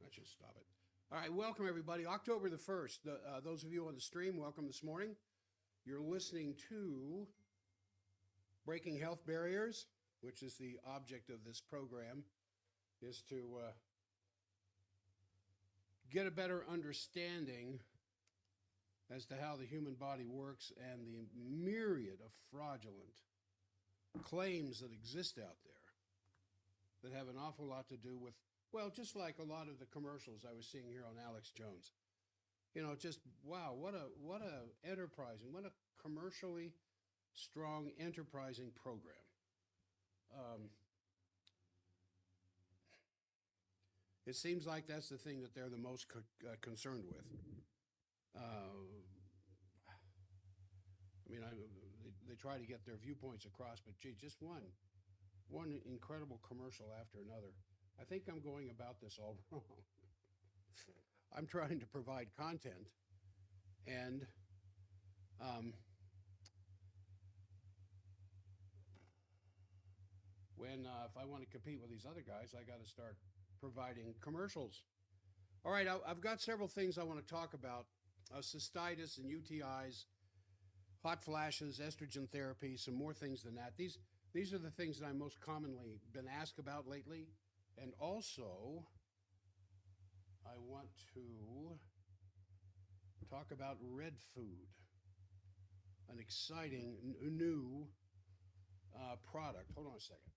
That should stop it. All right, welcome everybody. October the 1st. Those of you on the stream, welcome this morning. You're listening to Breaking Health Barriers, which is the object of this program, is to get a better understanding as to how the human body works and the myriad of fraudulent claims that exist out there that have an awful lot to do with, well, just like a lot of the commercials I was seeing here on Alex Jones. You know, just wow, what a enterprising, what a commercially strong, enterprising program. It seems like that's the thing that they're the most concerned with. I mean, they try to get their viewpoints across, but gee, just one incredible commercial after another. I think I'm going about this all wrong. I'm trying to provide content, and if I want to compete with these other guys, I got to start providing commercials. All right, I've got several things I want to talk about: cystitis and UTIs, hot flashes, estrogen therapy, some more things than that. These are the things that I'm most commonly been asked about lately. And also, I want to talk about red food, an exciting new product. Hold on a second.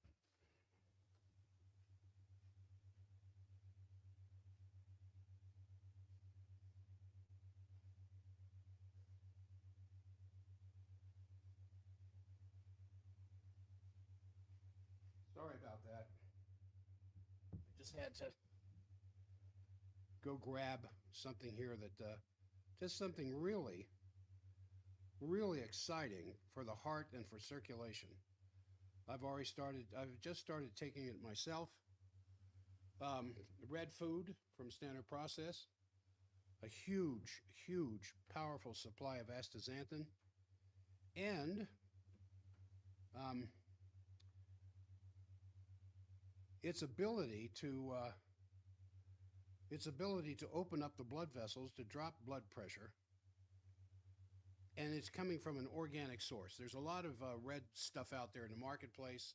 Sorry about that. I just had to go grab something here that, just something really, really exciting for the heart and for circulation. I've just started taking it myself. Red food from Standard Process, a huge, huge, powerful supply of astaxanthin, and its ability to open up the blood vessels, to drop blood pressure, and it's coming from an organic source. There's a lot of red stuff out there in the marketplace,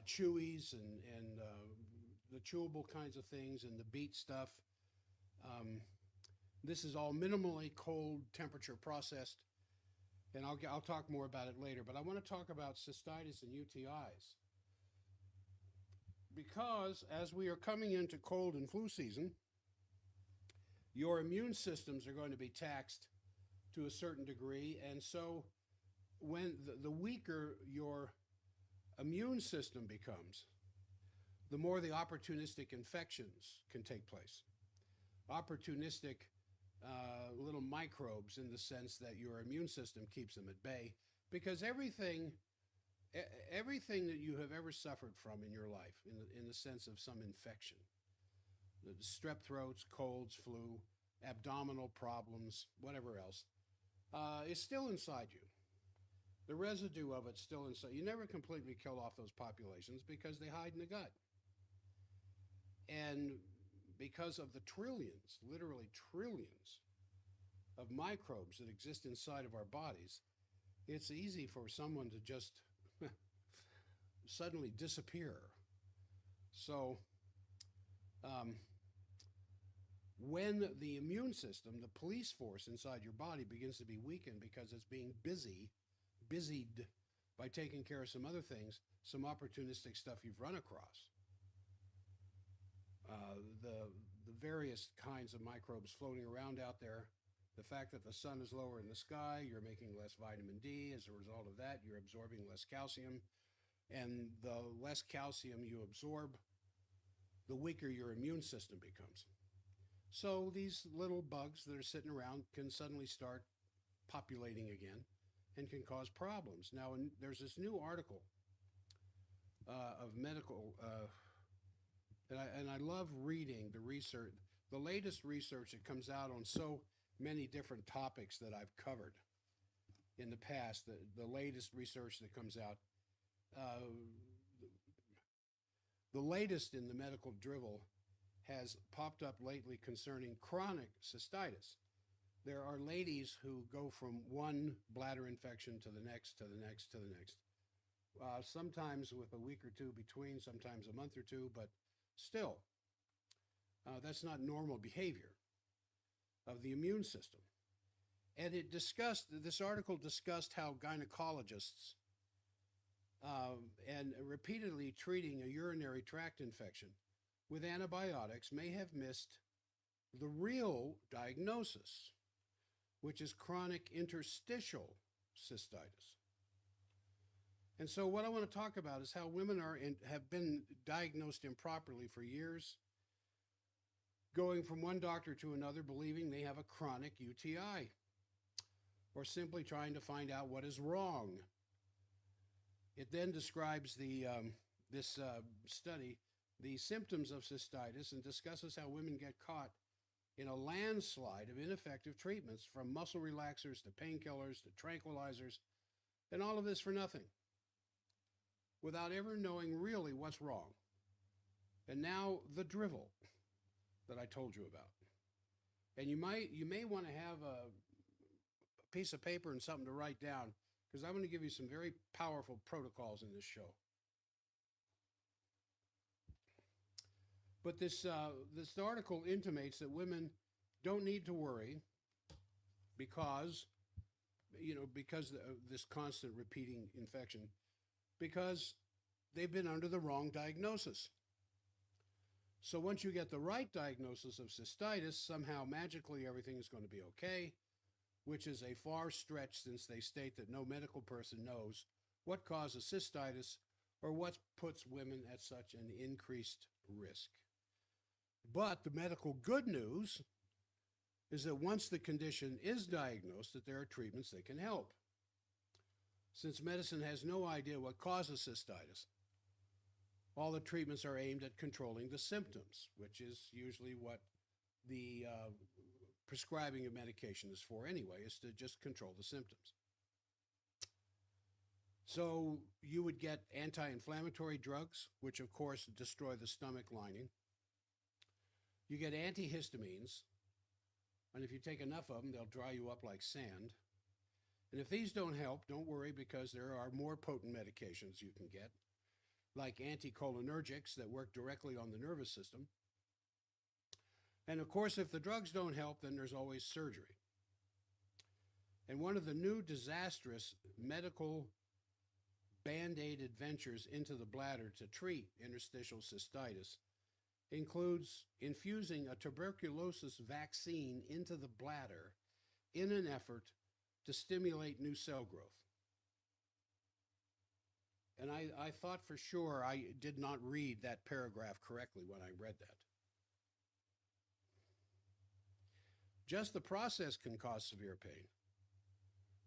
chewies and the chewable kinds of things and the beet stuff. This is all minimally cold temperature processed, and I'll talk more about it later. But I want to talk about cystitis and UTIs. Because as we are coming into cold and flu season, your immune systems are going to be taxed to a certain degree. And so when the weaker your immune system becomes, the more the opportunistic infections can take place. Opportunistic little microbes, in the sense that your immune system keeps them at bay, because everything that you have ever suffered from in your life, in the sense of some infection, the strep throats, colds, flu, abdominal problems, whatever else, is still inside you. The residue of it's still inside. You never completely kill off those populations because they hide in the gut. And because of the trillions, literally trillions, of microbes that exist inside of our bodies, it's easy for someone to just suddenly disappear. So when the immune system, the police force inside your body, begins to be weakened because it's being busied by taking care of some other things, some opportunistic stuff you've run across, the various kinds of microbes floating around out there, the fact that the sun is lower in the sky, you're making less vitamin D. As a result of that, you're absorbing less calcium. And the less calcium you absorb, the weaker your immune system becomes. So these little bugs that are sitting around can suddenly start populating again and can cause problems. Now, there's this new article of medical, and I love reading the research, the latest research that comes out on so many different topics that I've covered in the past, the latest research that comes out. The latest in the medical drivel has popped up lately concerning chronic cystitis. There are ladies who go from one bladder infection to the next, to the next, to the next. Sometimes with a week or two between, sometimes a month or two, but still, that's not normal behavior of the immune system. And this article discussed how gynecologists and repeatedly treating a urinary tract infection with antibiotics may have missed the real diagnosis, which is chronic interstitial cystitis. And so what I want to talk about is how women have been diagnosed improperly for years, going from one doctor to another believing they have a chronic UTI, or simply trying to find out what is wrong. It then describes this study, the symptoms of cystitis, and discusses how women get caught in a landslide of ineffective treatments, from muscle relaxers to painkillers to tranquilizers, and all of this for nothing, without ever knowing really what's wrong. And now the drivel that I told you about. And you may want to have a piece of paper and something to write down, because I'm going to give you some very powerful protocols in this show. But this article intimates that women don't need to worry because of this constant repeating infection, because they've been under the wrong diagnosis. So once you get the right diagnosis of cystitis, somehow magically everything is going to be okay, which is a far stretch, since they state that no medical person knows what causes cystitis or what puts women at such an increased risk. But the medical good news is that once the condition is diagnosed, that there are treatments that can help. Since medicine has no idea what causes cystitis, all the treatments are aimed at controlling the symptoms, which is usually what the prescribing of medication is for anyway, is to just control the symptoms. So you would get anti-inflammatory drugs, which of course destroy the stomach lining. You get antihistamines, and if you take enough of them, they'll dry you up like sand. And if these don't help, don't worry, because there are more potent medications you can get, like anticholinergics that work directly on the nervous system. And of course, if the drugs don't help, then there's always surgery. And one of the new disastrous medical Band-Aid adventures into the bladder to treat interstitial cystitis includes infusing a tuberculosis vaccine into the bladder in an effort to stimulate new cell growth. And I thought for sure I did not read that paragraph correctly when I read that. Just the process can cause severe pain.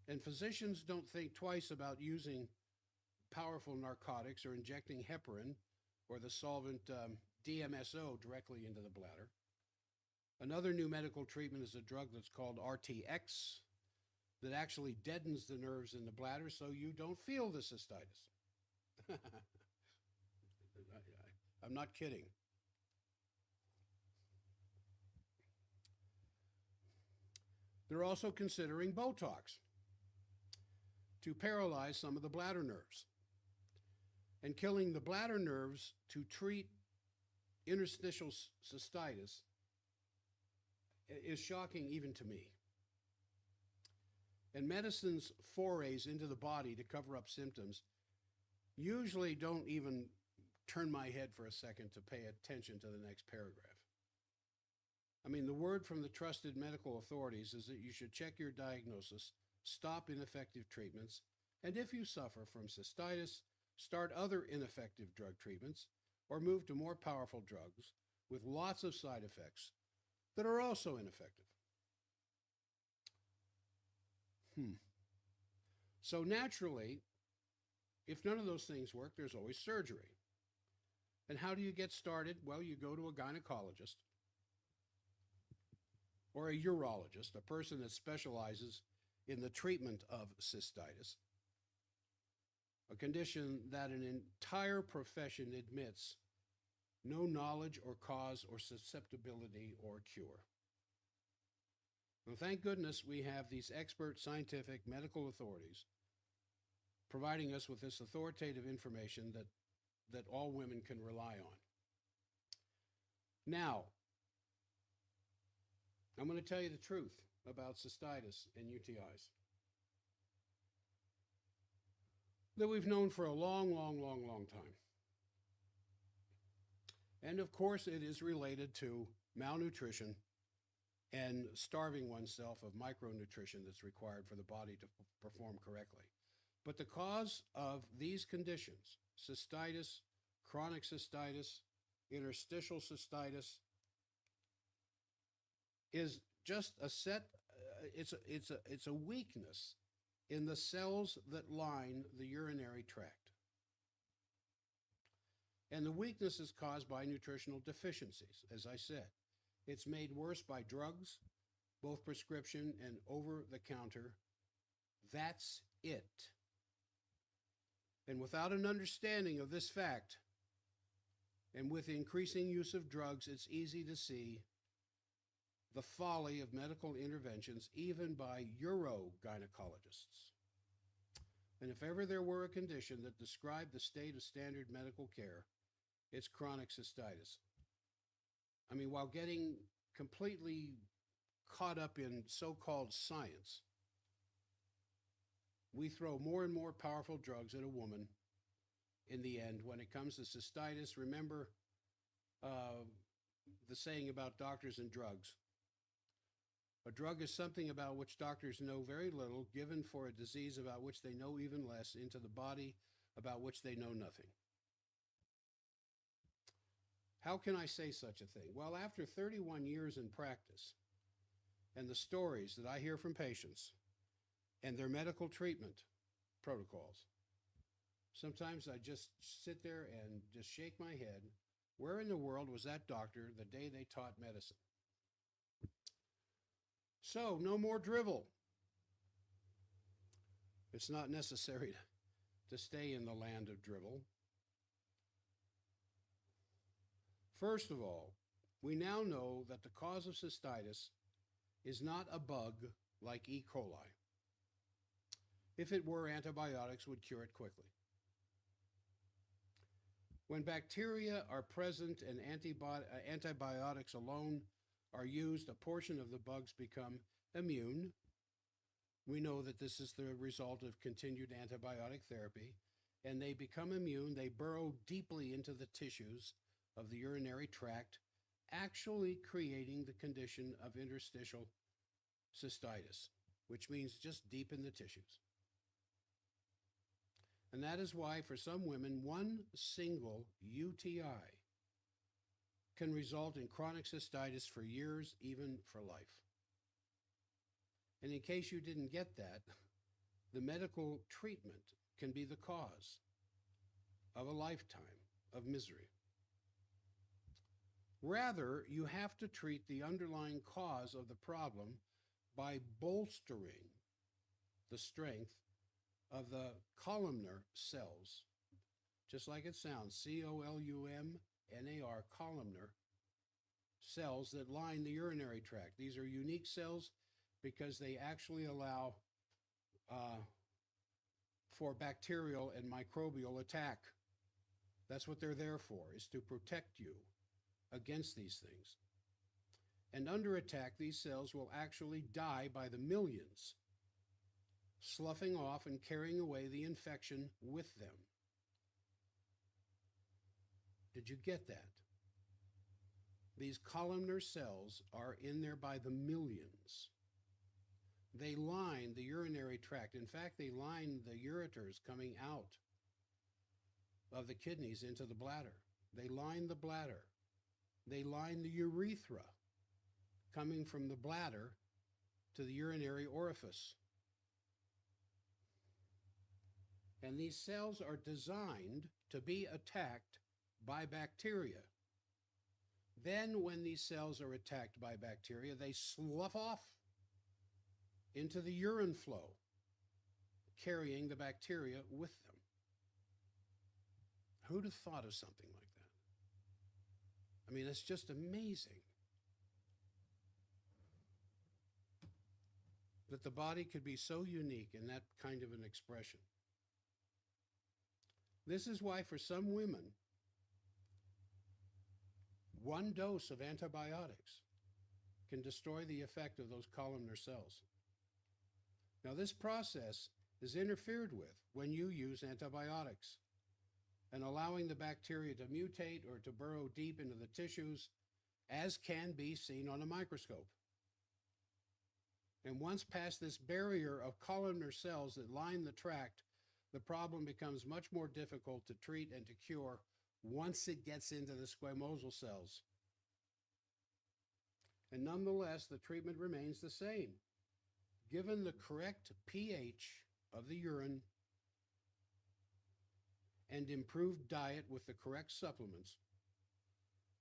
And physicians don't think twice about using powerful narcotics or injecting heparin or the solvent DMSO directly into the bladder. Another new medical treatment is a drug that's called RTX that actually deadens the nerves in the bladder so you don't feel the cystitis. I'm not kidding. They're also considering Botox to paralyze some of the bladder nerves. And killing the bladder nerves to treat interstitial cystitis is shocking even to me. And medicine's forays into the body to cover up symptoms usually don't even turn my head for a second to pay attention to the next paragraph. I mean, the word from the trusted medical authorities is that you should check your diagnosis, stop ineffective treatments, and if you suffer from cystitis, start other ineffective drug treatments, or move to more powerful drugs with lots of side effects that are also ineffective. So naturally, if none of those things work, there's always surgery. And how do you get started? Well, you go to a gynecologist or a urologist, a person that specializes in the treatment of cystitis, a condition that an entire profession admits no knowledge or cause or susceptibility or cure. Well, thank goodness we have these expert scientific medical authorities providing us with this authoritative information that all women can rely on. Now, I'm going to tell you the truth about cystitis and UTIs that we've known for a long time. And of course, it is related to malnutrition and starving oneself of micronutrition that's required for the body to perform correctly. But the cause of these conditions, cystitis, chronic cystitis, interstitial cystitis, is just a it's a weakness in the cells that line the urinary tract. And the weakness is caused by nutritional deficiencies, as I said. It's made worse by drugs, both prescription and over-the-counter. That's it. And without an understanding of this fact, and with increasing use of drugs, it's easy to see the folly of medical interventions, even by urogynecologists. And if ever there were a condition that described the state of standard medical care, it's chronic cystitis. I mean, while getting completely caught up in so-called science, we throw more and more powerful drugs at a woman in the end. When it comes to cystitis, remember the saying about doctors and drugs. A drug is something about which doctors know very little, given for a disease about which they know even less, into the body about which they know nothing. How can I say such a thing? Well, after 31 years in practice, and the stories that I hear from patients and their medical treatment protocols, sometimes I just sit there and just shake my head. Where in the world was that doctor the day they taught medicine? So, no more drivel. It's not necessary to stay in the land of drivel. First of all, we now know that the cause of cystitis is not a bug like E. coli. If it were, antibiotics would cure it quickly. When bacteria are present and antibiotics alone are used, a portion of the bugs become immune. We know that this is the result of continued antibiotic therapy, and they become immune. They burrow deeply into the tissues of the urinary tract, actually creating the condition of interstitial cystitis, which means just deep in the tissues. And that is why, for some women, one single UTI can result in chronic cystitis for years, even for life. And in case you didn't get that, the medical treatment can be the cause of a lifetime of misery. Rather, you have to treat the underlying cause of the problem by bolstering the strength of the columnar cells, just like it sounds, C-O-L-U-M-N-A-R, columnar cells that line the urinary tract. These are unique cells because they actually allow for bacterial and microbial attack. That's what they're there for, is to protect you against these things. And under attack, these cells will actually die by the millions, sloughing off and carrying away the infection with them. Did you get that? These columnar cells are in there by the millions. They line the urinary tract. In fact, they line the ureters coming out of the kidneys into the bladder. They line the bladder. They line the urethra coming from the bladder to the urinary orifice. And these cells are designed to be attacked by bacteria. Then when these cells are attacked by bacteria, they slough off into the urine flow, carrying the bacteria with them. Who'd have thought of something like that? I mean, it's just amazing that the body could be so unique in that kind of an expression. This is why for some women, one dose of antibiotics can destroy the effect of those columnar cells. Now, this process is interfered with when you use antibiotics, and allowing the bacteria to mutate or to burrow deep into the tissues, as can be seen on a microscope. And once past this barrier of columnar cells that line the tract, the problem becomes much more difficult to treat and to cure once it gets into the squamosal cells. And nonetheless, the treatment remains the same. Given the correct pH of the urine and improved diet with the correct supplements,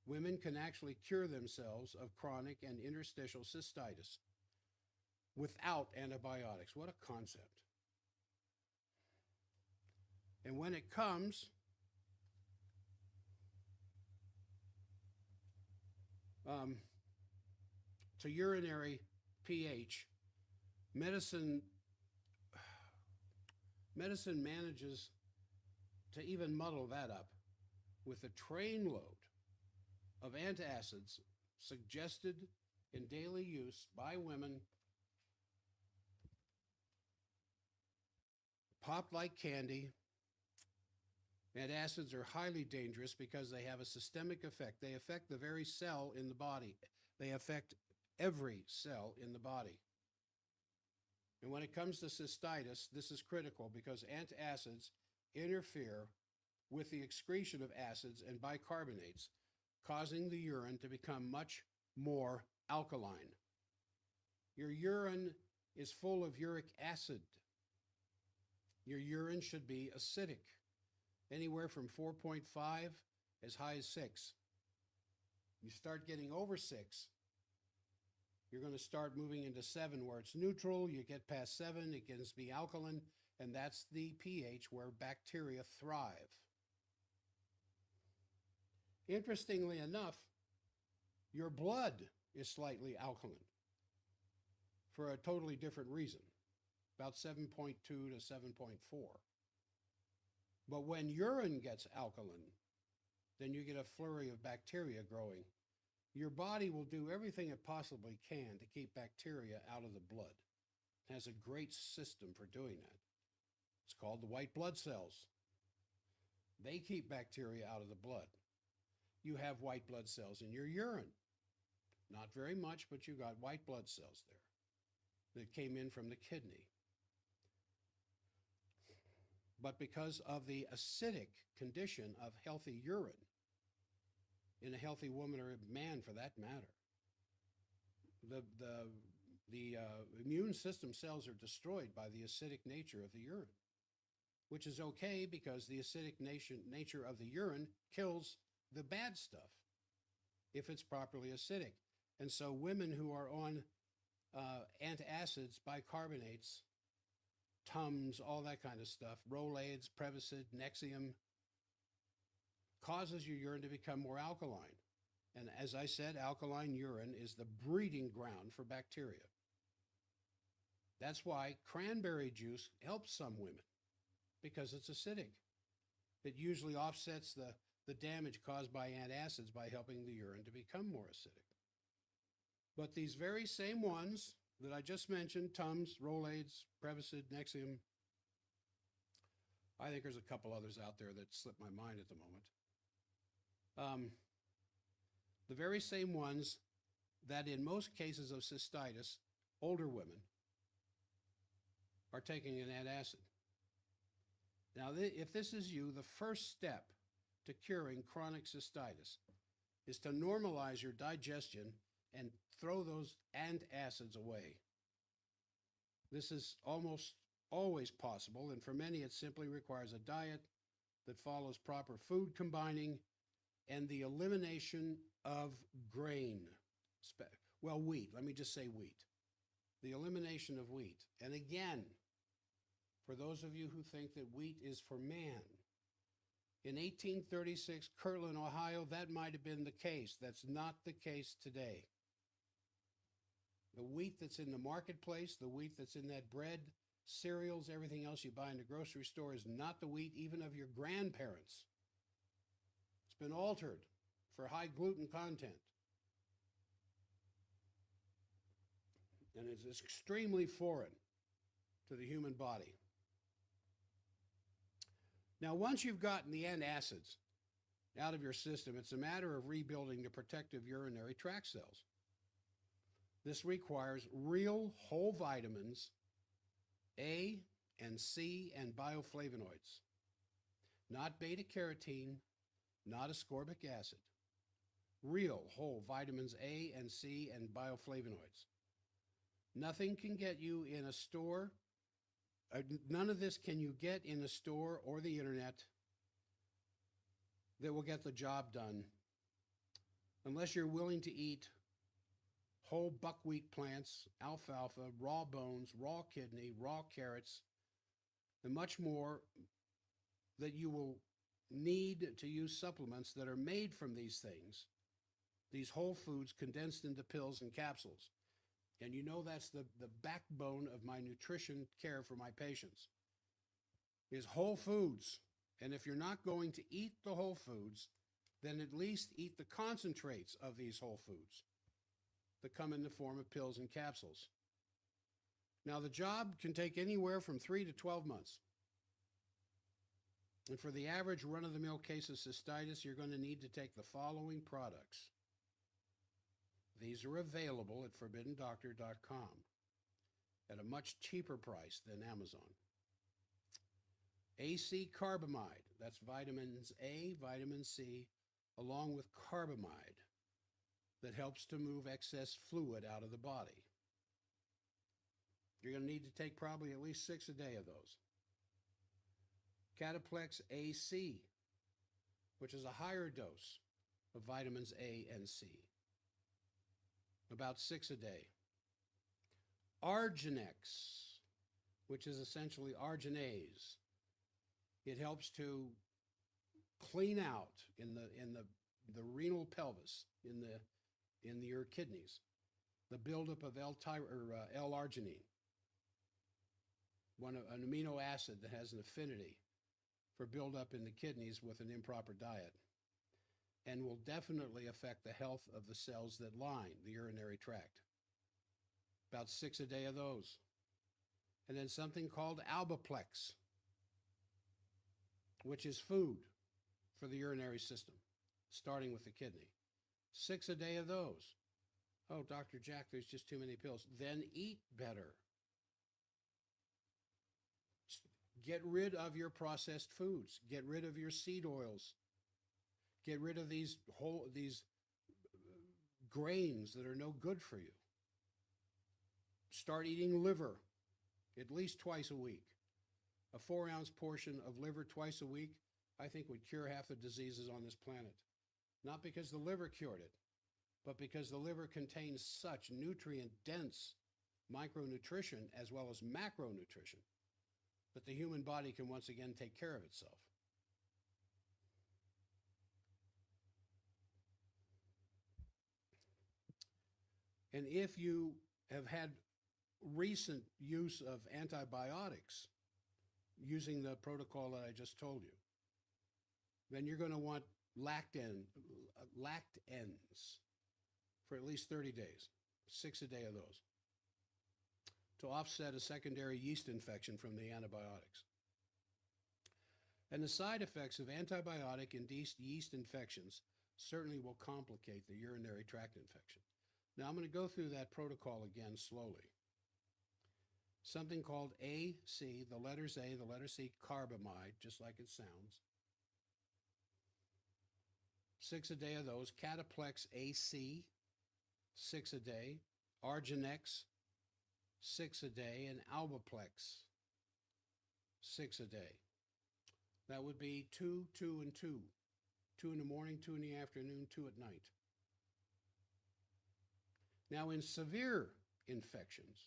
women can actually cure themselves of chronic and interstitial cystitis without antibiotics. What a concept. And when it comes to urinary pH, medicine manages to even muddle that up with a trainload of antacids suggested in daily use by women, popped like candy. Antacids are highly dangerous because they have a systemic effect. They affect the very cell in the body. They affect every cell in the body. And when it comes to cystitis, this is critical because antacids interfere with the excretion of acids and bicarbonates, causing the urine to become much more alkaline. Your urine is full of uric acid. Your urine should be acidic, anywhere from 4.5 as high as 6. You start getting over 6, you're going to start moving into 7 where it's neutral. You get past 7, it gets to be alkaline, and that's the pH where bacteria thrive. Interestingly enough, your blood is slightly alkaline for a totally different reason, about 7.2 to 7.4. But when urine gets alkaline, then you get a flurry of bacteria growing. Your body will do everything it possibly can to keep bacteria out of the blood. It has a great system for doing that. It's called the white blood cells. They keep bacteria out of the blood. You have white blood cells in your urine. Not very much, but you got white blood cells there that came in from the kidney. But because of the acidic condition of healthy urine, in a healthy woman or a man for that matter, the immune system cells are destroyed by the acidic nature of the urine, which is okay because the acidic nature of the urine kills the bad stuff if it's properly acidic. And so women who are on antacids, bicarbonates, Tums, all that kind of stuff, Rolaids, Prevacid, Nexium, causes your urine to become more alkaline. And as I said, alkaline urine is the breeding ground for bacteria. That's why cranberry juice helps some women, because it's acidic. It usually offsets the damage caused by antacids by helping the urine to become more acidic. But these very same ones that I just mentioned, Tums, Rolaids, Prevacid, Nexium, I think there's a couple others out there that slip my mind at the moment. The very same ones that in most cases of cystitis, older women are taking an antacid. Now, if this is you, the first step to curing chronic cystitis is to normalize your digestion and throw those antacids away. This is almost always possible, and for many it simply requires a diet that follows proper food combining and the elimination of grain. Well, wheat, let me just say wheat. The elimination of wheat. And again, for those of you who think that wheat is for man, In 1836, Kirtland, Ohio, that might have been the case. That's not the case today. The wheat that's in the marketplace, the wheat that's in that bread, cereals, everything else you buy in the grocery store is not the wheat even of your grandparents. It's been altered for high gluten content. And it's extremely foreign to the human body. Now, once you've gotten the antacids out of your system, it's a matter of rebuilding the protective urinary tract cells. This requires real whole vitamins, A and C, and bioflavonoids, not beta-carotene, not ascorbic acid. Real whole vitamins A and C and bioflavonoids. Nothing can get you in a store. None of this can you get in a store or the internet that will get the job done unless you're willing to eat whole buckwheat plants, alfalfa, raw bones, raw kidney, raw carrots, and much more that you will need to use supplements that are made from these things, these whole foods condensed into pills and capsules. And you know that's the backbone of my nutrition care for my patients, is whole foods. And if you're not going to eat the whole foods, then at least eat the concentrates of these whole foods that come in the form of pills and capsules. Now, the job can take anywhere from 3 to 12 months. And for the average run-of-the-mill case of cystitis, you're going to need to take the following products. These are available at forbiddendoctor.com at a much cheaper price than Amazon. AC carbamide, that's vitamins A, vitamin C, along with carbamide that helps to move excess fluid out of the body. You're going to need to take probably at least 6 a day of those. Cataplex AC, which is a higher dose of vitamins A and C, about 6 a day. Arginex, which is essentially arginase. It helps to clean out in the renal pelvis, in your kidneys, the buildup of L-arginine, an amino acid that has an affinity for buildup in the kidneys with an improper diet, and will definitely affect the health of the cells that line the urinary tract. About 6 a day of those. And then something called Alboplex, which is food for the urinary system, starting with the kidney. 6 a day of those. Oh, Dr. Jack, there's just too many pills. Then eat better. Get rid of your processed foods. Get rid of your seed oils. Get rid of these grains that are no good for you. Start eating liver at least twice a week. A 4-ounce portion of liver twice a week, I think, would cure half the diseases on this planet. Not because the liver cured it, but because the liver contains such nutrient-dense micronutrition as well as macronutrition that the human body can once again take care of itself. And if you have had recent use of antibiotics using the protocol that I just told you, then you're going to want lactans for at least 30 days, 6 a day of those, to offset a secondary yeast infection from the antibiotics. And the side effects of antibiotic-induced yeast infections certainly will complicate the urinary tract infection. Now, I'm going to go through that protocol again slowly. Something called AC, the letters A, the letter C, carbamide, just like it sounds. 6 a day of those. Cataplex AC, 6 a day. Arginex, 6 a day. And Alboplex, 6 a day. That would be 2, 2, and 2. 2 in the morning, 2 in the afternoon, 2 at night. Now, in severe infections,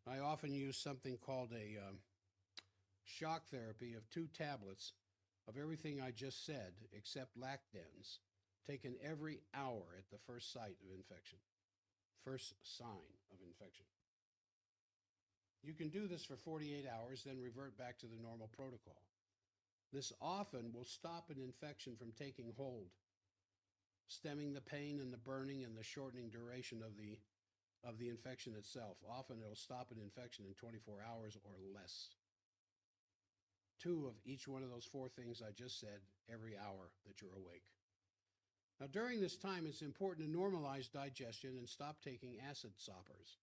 I often use something called a shock therapy of 2 tablets of everything I just said, except lactans, taken every hour at the first site of infection, first sign of infection. You can do this for 48 hours, then revert back to the normal protocol. This often will stop an infection from taking hold, stemming the pain and the burning and the shortening duration of the infection itself. Often it'll stop an infection in 24 hours or less. 2 of each one of those 4 things I just said every hour that you're awake. Now, during this time, it's important to normalize digestion and stop taking acid stoppers.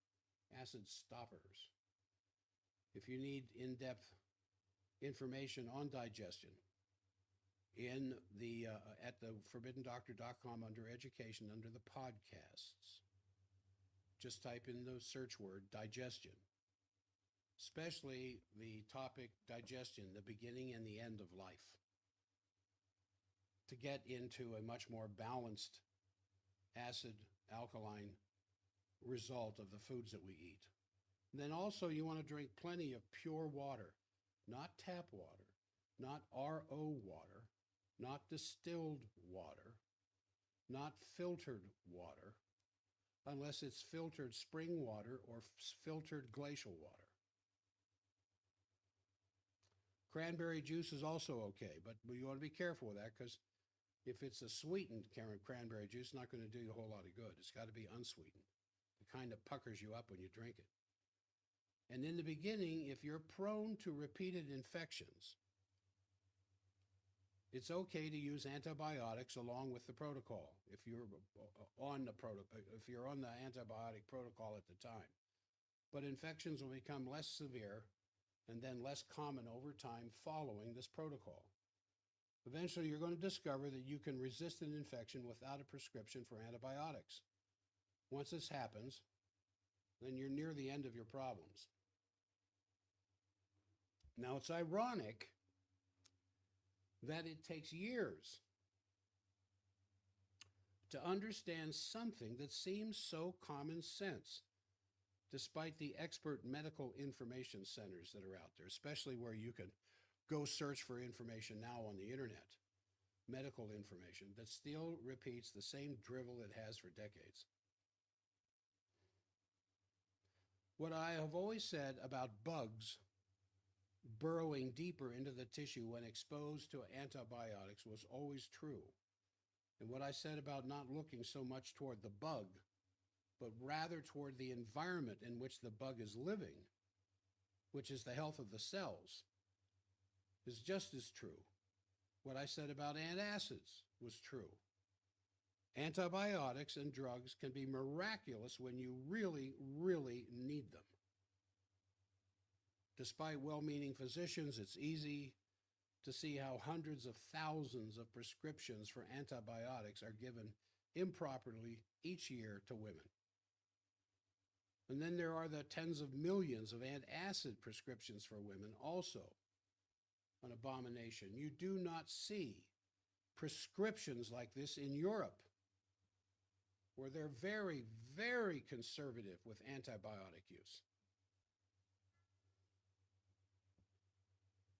If you need in-depth information on digestion, at the forbiddendoctor.com under education, under the podcasts, just type in the search word digestion, especially the topic digestion, the beginning and the end of life, to get into a much more balanced acid alkaline result of the foods that we eat. And then also you want to drink plenty of pure water, not tap water, not RO water, not distilled water, not filtered water, unless it's filtered spring water or filtered glacial water. Cranberry juice is also okay, but you want to be careful with that, because if it's a sweetened cranberry juice, it's not going to do you a whole lot of good. It's got to be unsweetened. It kind of puckers you up when you drink it. And in the beginning, if you're prone to repeated infections, it's okay to use antibiotics along with the protocol if you're on the antibiotic protocol at the time. But infections will become less severe and then less common over time following this protocol. Eventually, you're going to discover that you can resist an infection without a prescription for antibiotics. Once this happens, then you're near the end of your problems. Now, it's ironic that it takes years to understand something that seems so common sense, despite the expert medical information centers that are out there, especially where you can go search for information now on the internet, medical information that still repeats the same drivel it has for decades. What I have always said about bugs burrowing deeper into the tissue when exposed to antibiotics was always true. And what I said about not looking so much toward the bug, but rather toward the environment in which the bug is living, which is the health of the cells, is just as true. What I said about antacids was true. Antibiotics and drugs can be miraculous when you really, really need them. Despite well-meaning physicians, it's easy to see how hundreds of thousands of prescriptions for antibiotics are given improperly each year to women. And then there are the tens of millions of antacid prescriptions for women, also an abomination. You do not see prescriptions like this in Europe, where they're very, very conservative with antibiotic use.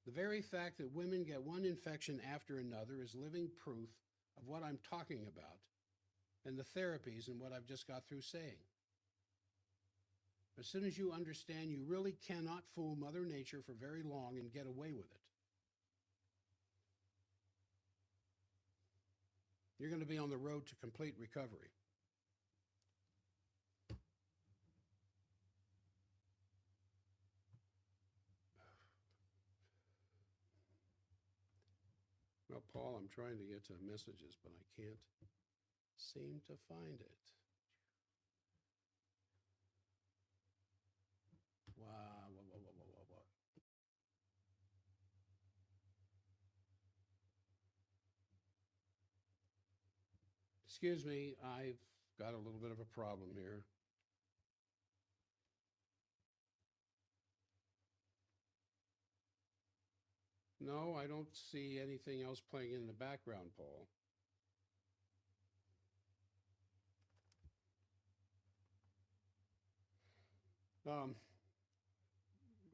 The very fact that women get one infection after another is living proof of what I'm talking about and the therapies and what I've just got through saying. As soon as you understand, you really cannot fool Mother Nature for very long and get away with it. You're going to be on the road to complete recovery. Well, Paul, I'm trying to get to messages, but I can't seem to find it. Wow, what? Excuse me, I've got a little bit of a problem here. No, I don't see anything else playing in the background, Paul.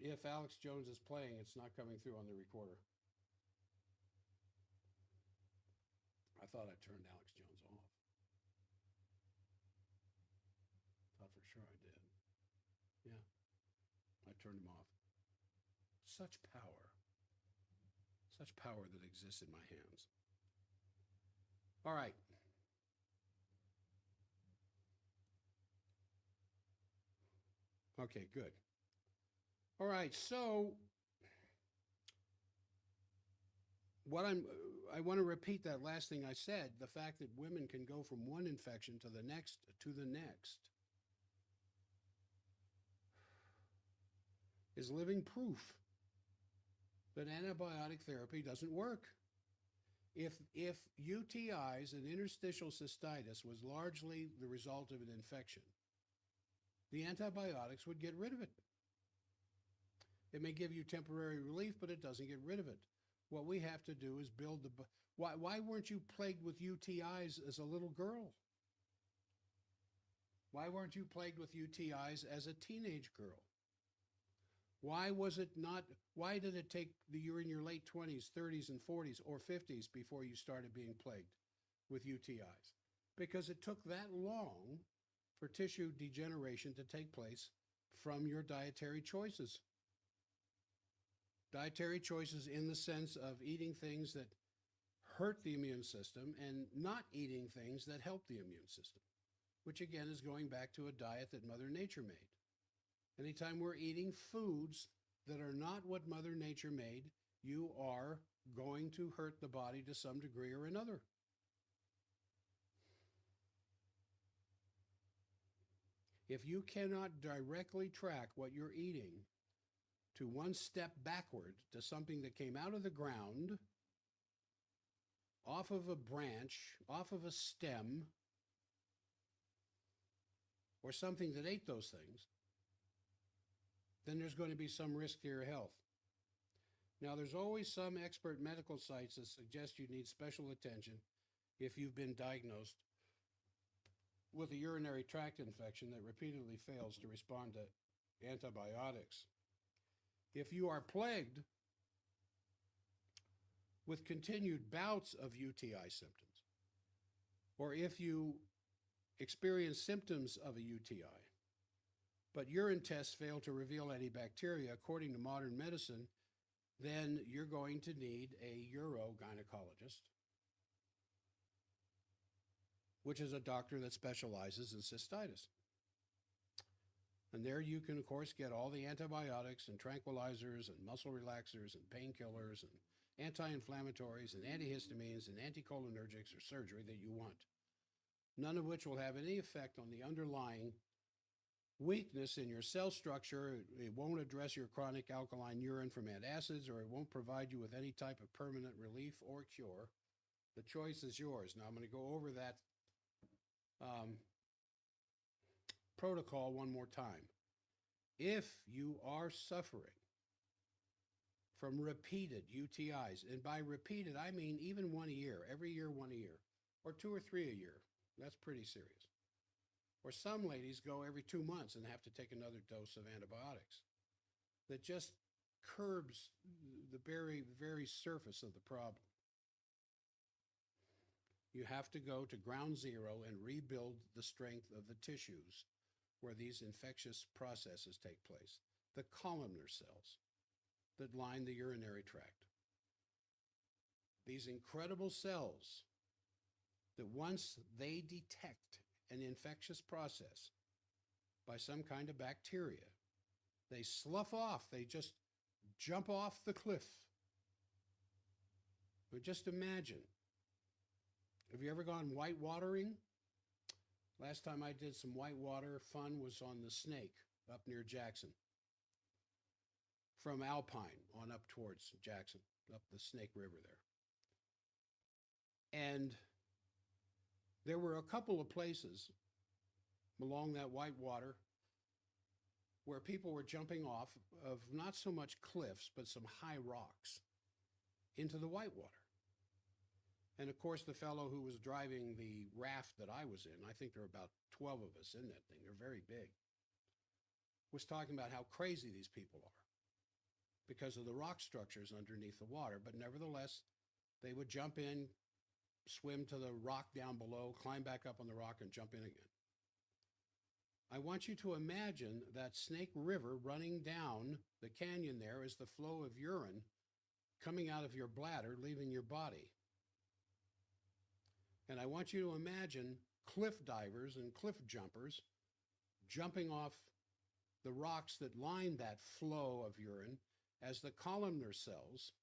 If Alex Jones is playing, it's not coming through on the recorder. thought I turned Alex Jones off. Thought for sure I did. Yeah, I turned him off. Such power. Such power that exists in my hands. All right. Okay, good. All right, so what I want to repeat that last thing I said, the fact that women can go from one infection to the next is living proof that antibiotic therapy doesn't work. If UTIs and interstitial cystitis was largely the result of an infection, the antibiotics would get rid of it. It may give you temporary relief, but it doesn't get rid of it. What we have to do is build the... Why weren't you plagued with UTIs as a little girl? Why weren't you plagued with UTIs as a teenage girl? Why was it not... Why did it take you in your late 20s, 30s, and 40s, or 50s before you started being plagued with UTIs? Because it took that long for tissue degeneration to take place from your dietary choices. Dietary choices in the sense of eating things that hurt the immune system and not eating things that help the immune system, which again is going back to a diet that Mother Nature made. Anytime we're eating foods that are not what Mother Nature made, you are going to hurt the body to some degree or another. If you cannot directly track what you're eating to one step backward to something that came out of the ground, off of a branch, off of a stem, or something that ate those things, then there's going to be some risk to your health. Now, there's always some expert medical sites that suggest you need special attention if you've been diagnosed with a urinary tract infection that repeatedly fails to respond to antibiotics. If you are plagued with continued bouts of UTI symptoms, or if you experience symptoms of a UTI, but urine tests fail to reveal any bacteria, according to modern medicine, then you're going to need a urogynecologist, which is a doctor that specializes in cystitis. And there you can, of course, get all the antibiotics and tranquilizers and muscle relaxers and painkillers and anti-inflammatories and antihistamines and anticholinergics or surgery that you want, none of which will have any effect on the underlying weakness in your cell structure. It won't address your chronic alkaline urine from antacids, or it won't provide you with any type of permanent relief or cure. The choice is yours. Now, I'm going to go over that protocol one more time. If you are suffering from repeated UTIs, and by repeated, I mean even one a year, every year, one a year, or 2 or 3 a year, that's pretty serious. Or some ladies go every 2 months and have to take another dose of antibiotics. That just curbs the very, very surface of the problem. You have to go to ground zero and rebuild the strength of the tissues where these infectious processes take place, the columnar cells that line the urinary tract. These incredible cells that once they detect an infectious process by some kind of bacteria, they slough off, they just jump off the cliff. But just imagine, have you ever gone white watering? Last time I did some whitewater fun was on the Snake up near Jackson. From Alpine on up towards Jackson, up the Snake River there. And there were a couple of places along that whitewater where people were jumping off of not so much cliffs, but some high rocks into the whitewater. And of course, the fellow who was driving the raft that I was in, I think there were about 12 of us in that thing, they're very big, was talking about how crazy these people are because of the rock structures underneath the water. But nevertheless, they would jump in, swim to the rock down below, climb back up on the rock, and jump in again. I want you to imagine that Snake River running down the canyon there is the flow of urine coming out of your bladder, leaving your body. And I want you to imagine cliff divers and cliff jumpers jumping off the rocks that line that flow of urine as the columnar cells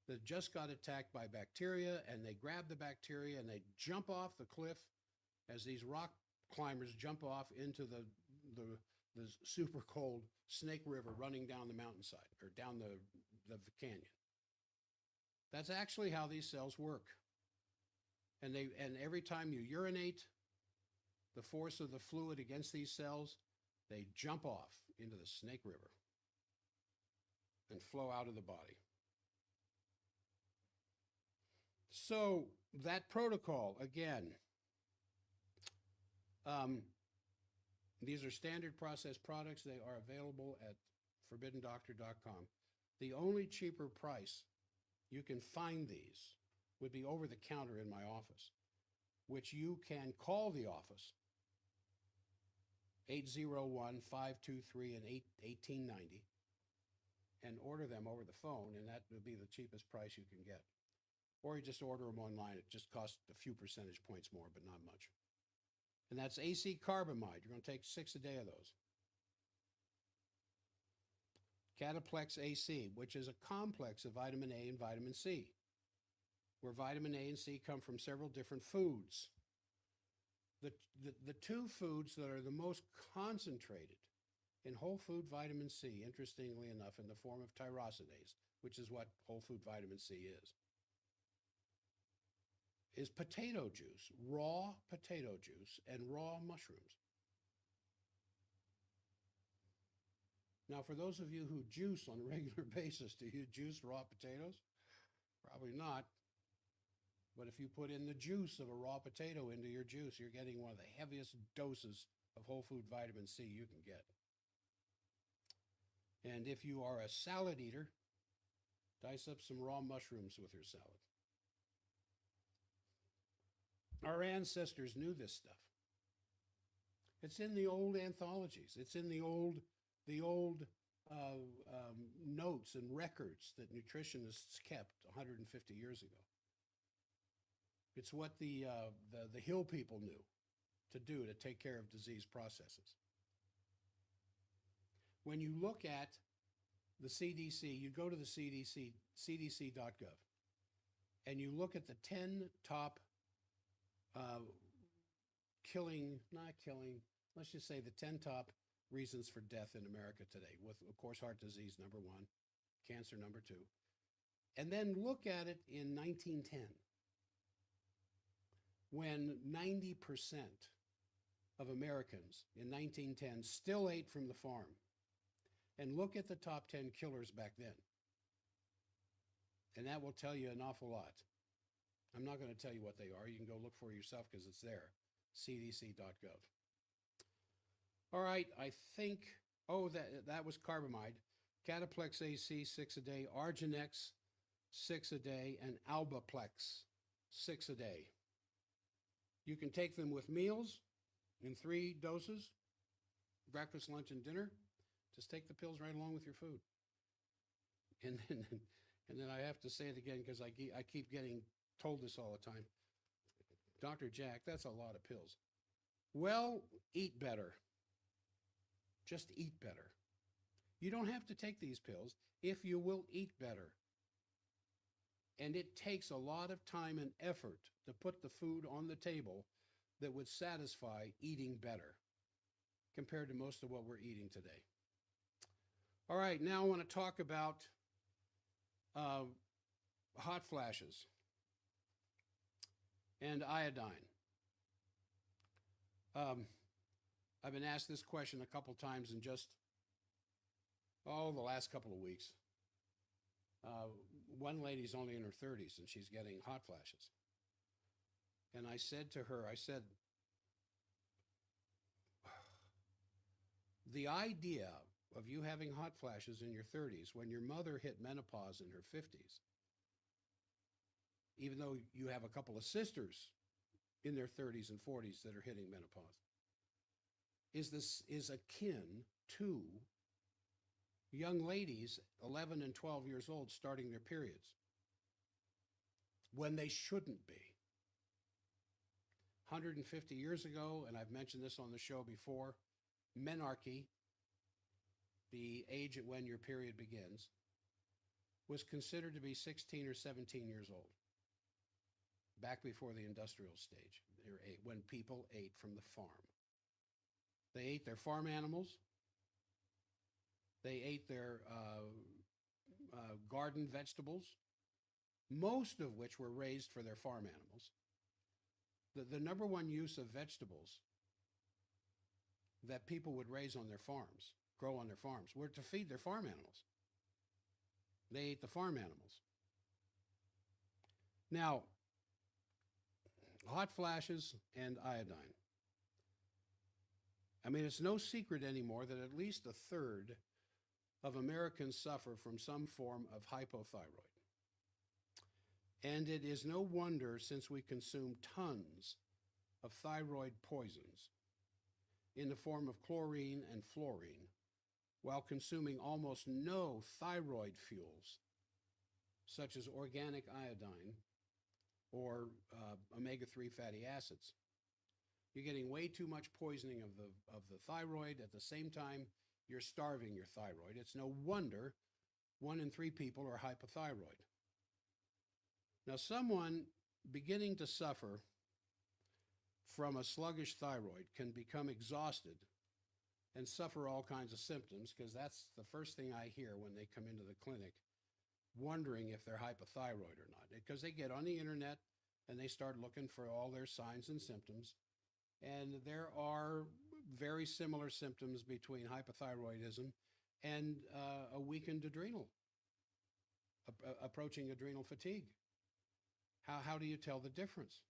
that just got attacked by bacteria, and they grab the bacteria and they jump off the cliff as these rock climbers jump off into the super cold Snake River running down the mountainside or down the canyon. That's actually how these cells work. And every time you urinate, the force of the fluid against these cells, they jump off into the Snake River and flow out of the body. So that protocol, again, these are standard process products. They are available at forbiddendoctor.com. The only cheaper price you can find these would be over the counter in my office, which you can call the office, 801-523-1890, and order them over the phone, and that would be the cheapest price you can get. Or you just order them online. It just costs a few percentage points more, but not much. And that's AC carbamide. You're going to take 6 a day of those. Cataplex AC, which is a complex of vitamin A and vitamin C, where vitamin A and C come from several different foods. The two foods that are the most concentrated in whole food vitamin C, interestingly enough, in the form of tyrosinase, which is what whole food vitamin C is potato juice, raw potato juice, and raw mushrooms. Now, for those of you who juice on a regular basis, do you juice raw potatoes? Probably not. But if you put in the juice of a raw potato into your juice, you're getting one of the heaviest doses of whole food vitamin C you can get. And if you are a salad eater, dice up some raw mushrooms with your salad. Our ancestors knew this stuff. It's in the old anthologies. It's in the old notes and records that nutritionists kept 150 years ago. It's what the hill people knew to do to take care of disease processes. When you look at the CDC, you go to the CDC, cdc.gov, and you look at the 10 top let's just say the 10 top reasons for death in America today, with, of course, heart disease number 1, cancer number 2. And then look at it in 1910, when 90% of Americans in 1910 still ate from the farm. And look at the top 10 killers back then. And that will tell you an awful lot. I'm not going to tell you what they are. You can go look for it yourself because it's there, cdc.gov. All right, I think, that was carbamide. Cataplex AC, 6 a day. Arginex, 6 a day. And Albaplex, 6 a day. You can take them with meals in 3 doses, breakfast, lunch, and dinner. Just take the pills right along with your food. And then I have to say it again because I keep getting told this all the time. Dr. Jack, that's a lot of pills. Well, eat better. Just eat better. You don't have to take these pills if you will eat better. And it takes a lot of time and effort to put the food on the table that would satisfy eating better compared to most of what we're eating today. All right, now I want to talk about hot flashes and iodine. I've been asked this question a couple times in just, the last couple of weeks. One lady's only in her 30s and she's getting hot flashes. And I said to her, the idea of you having hot flashes in your 30s when your mother hit menopause in her 50s even though you have a couple of sisters in their 30s and 40s that are hitting menopause, is akin to young ladies 11 and 12 years old starting their periods when they shouldn't be. 150 years ago, and I've mentioned this on the show before, menarche, the age at when your period begins, was considered to be 16 or 17 years old, back before the industrial stage, when people ate from the farm. They ate their farm animals. They ate their garden vegetables, most of which were raised for their farm animals. The number one use of vegetables that people would raise on their farms, grow on their farms, were to feed their farm animals. They ate the farm animals. Now, hot flashes and iodine. I mean, it's no secret anymore that at least a third of Americans suffer from some form of hypothyroid. And it is no wonder, since we consume tons of thyroid poisons in the form of chlorine and fluorine, while consuming almost no thyroid fuels, such as organic iodine or omega-3 fatty acids. You're getting way too much poisoning of the thyroid. At the same time, you're starving your thyroid. It's no wonder 1 in 3 people are hypothyroid. Now, someone beginning to suffer from a sluggish thyroid can become exhausted and suffer all kinds of symptoms, because that's the first thing I hear when they come into the clinic, wondering if they're hypothyroid or not. Because they get on the internet and they start looking for all their signs and symptoms. And there are very similar symptoms between hypothyroidism and a weakened adrenal, approaching adrenal fatigue. How do you tell the difference?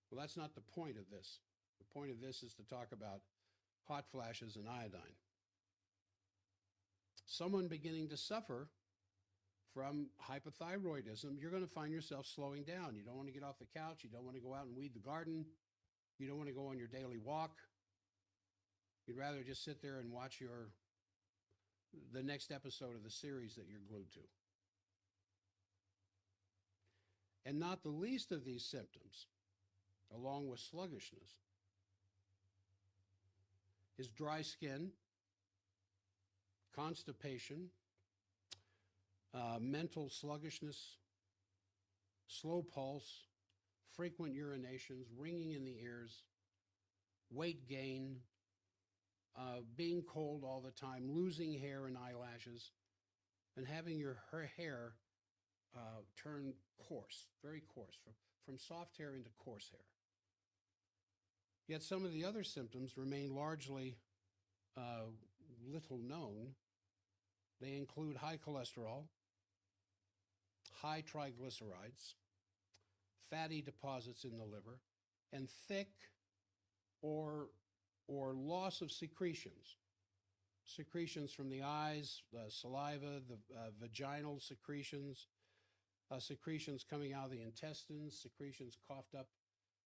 Well, that's not the point of this. The point of this is to talk about hot flashes and iodine. Someone beginning to suffer from hypothyroidism, you're going to find yourself slowing down. You don't want to get off the couch. You don't want to go out and weed the garden. You don't want to go on your daily walk. You'd rather just sit there and watch the next episode of the series that you're glued to. And not the least of these symptoms, along with sluggishness, is dry skin, constipation, mental sluggishness, slow pulse, frequent urinations, ringing in the ears, weight gain, being cold all the time, losing hair and eyelashes, and having your hair turn coarse, very coarse, from soft hair into coarse hair. Yet some of the other symptoms remain largely little known. They include high cholesterol, high triglycerides, fatty deposits in the liver, and thick or loss of secretions. Secretions from the eyes, the saliva, the vaginal secretions, secretions coming out of the intestines, secretions coughed up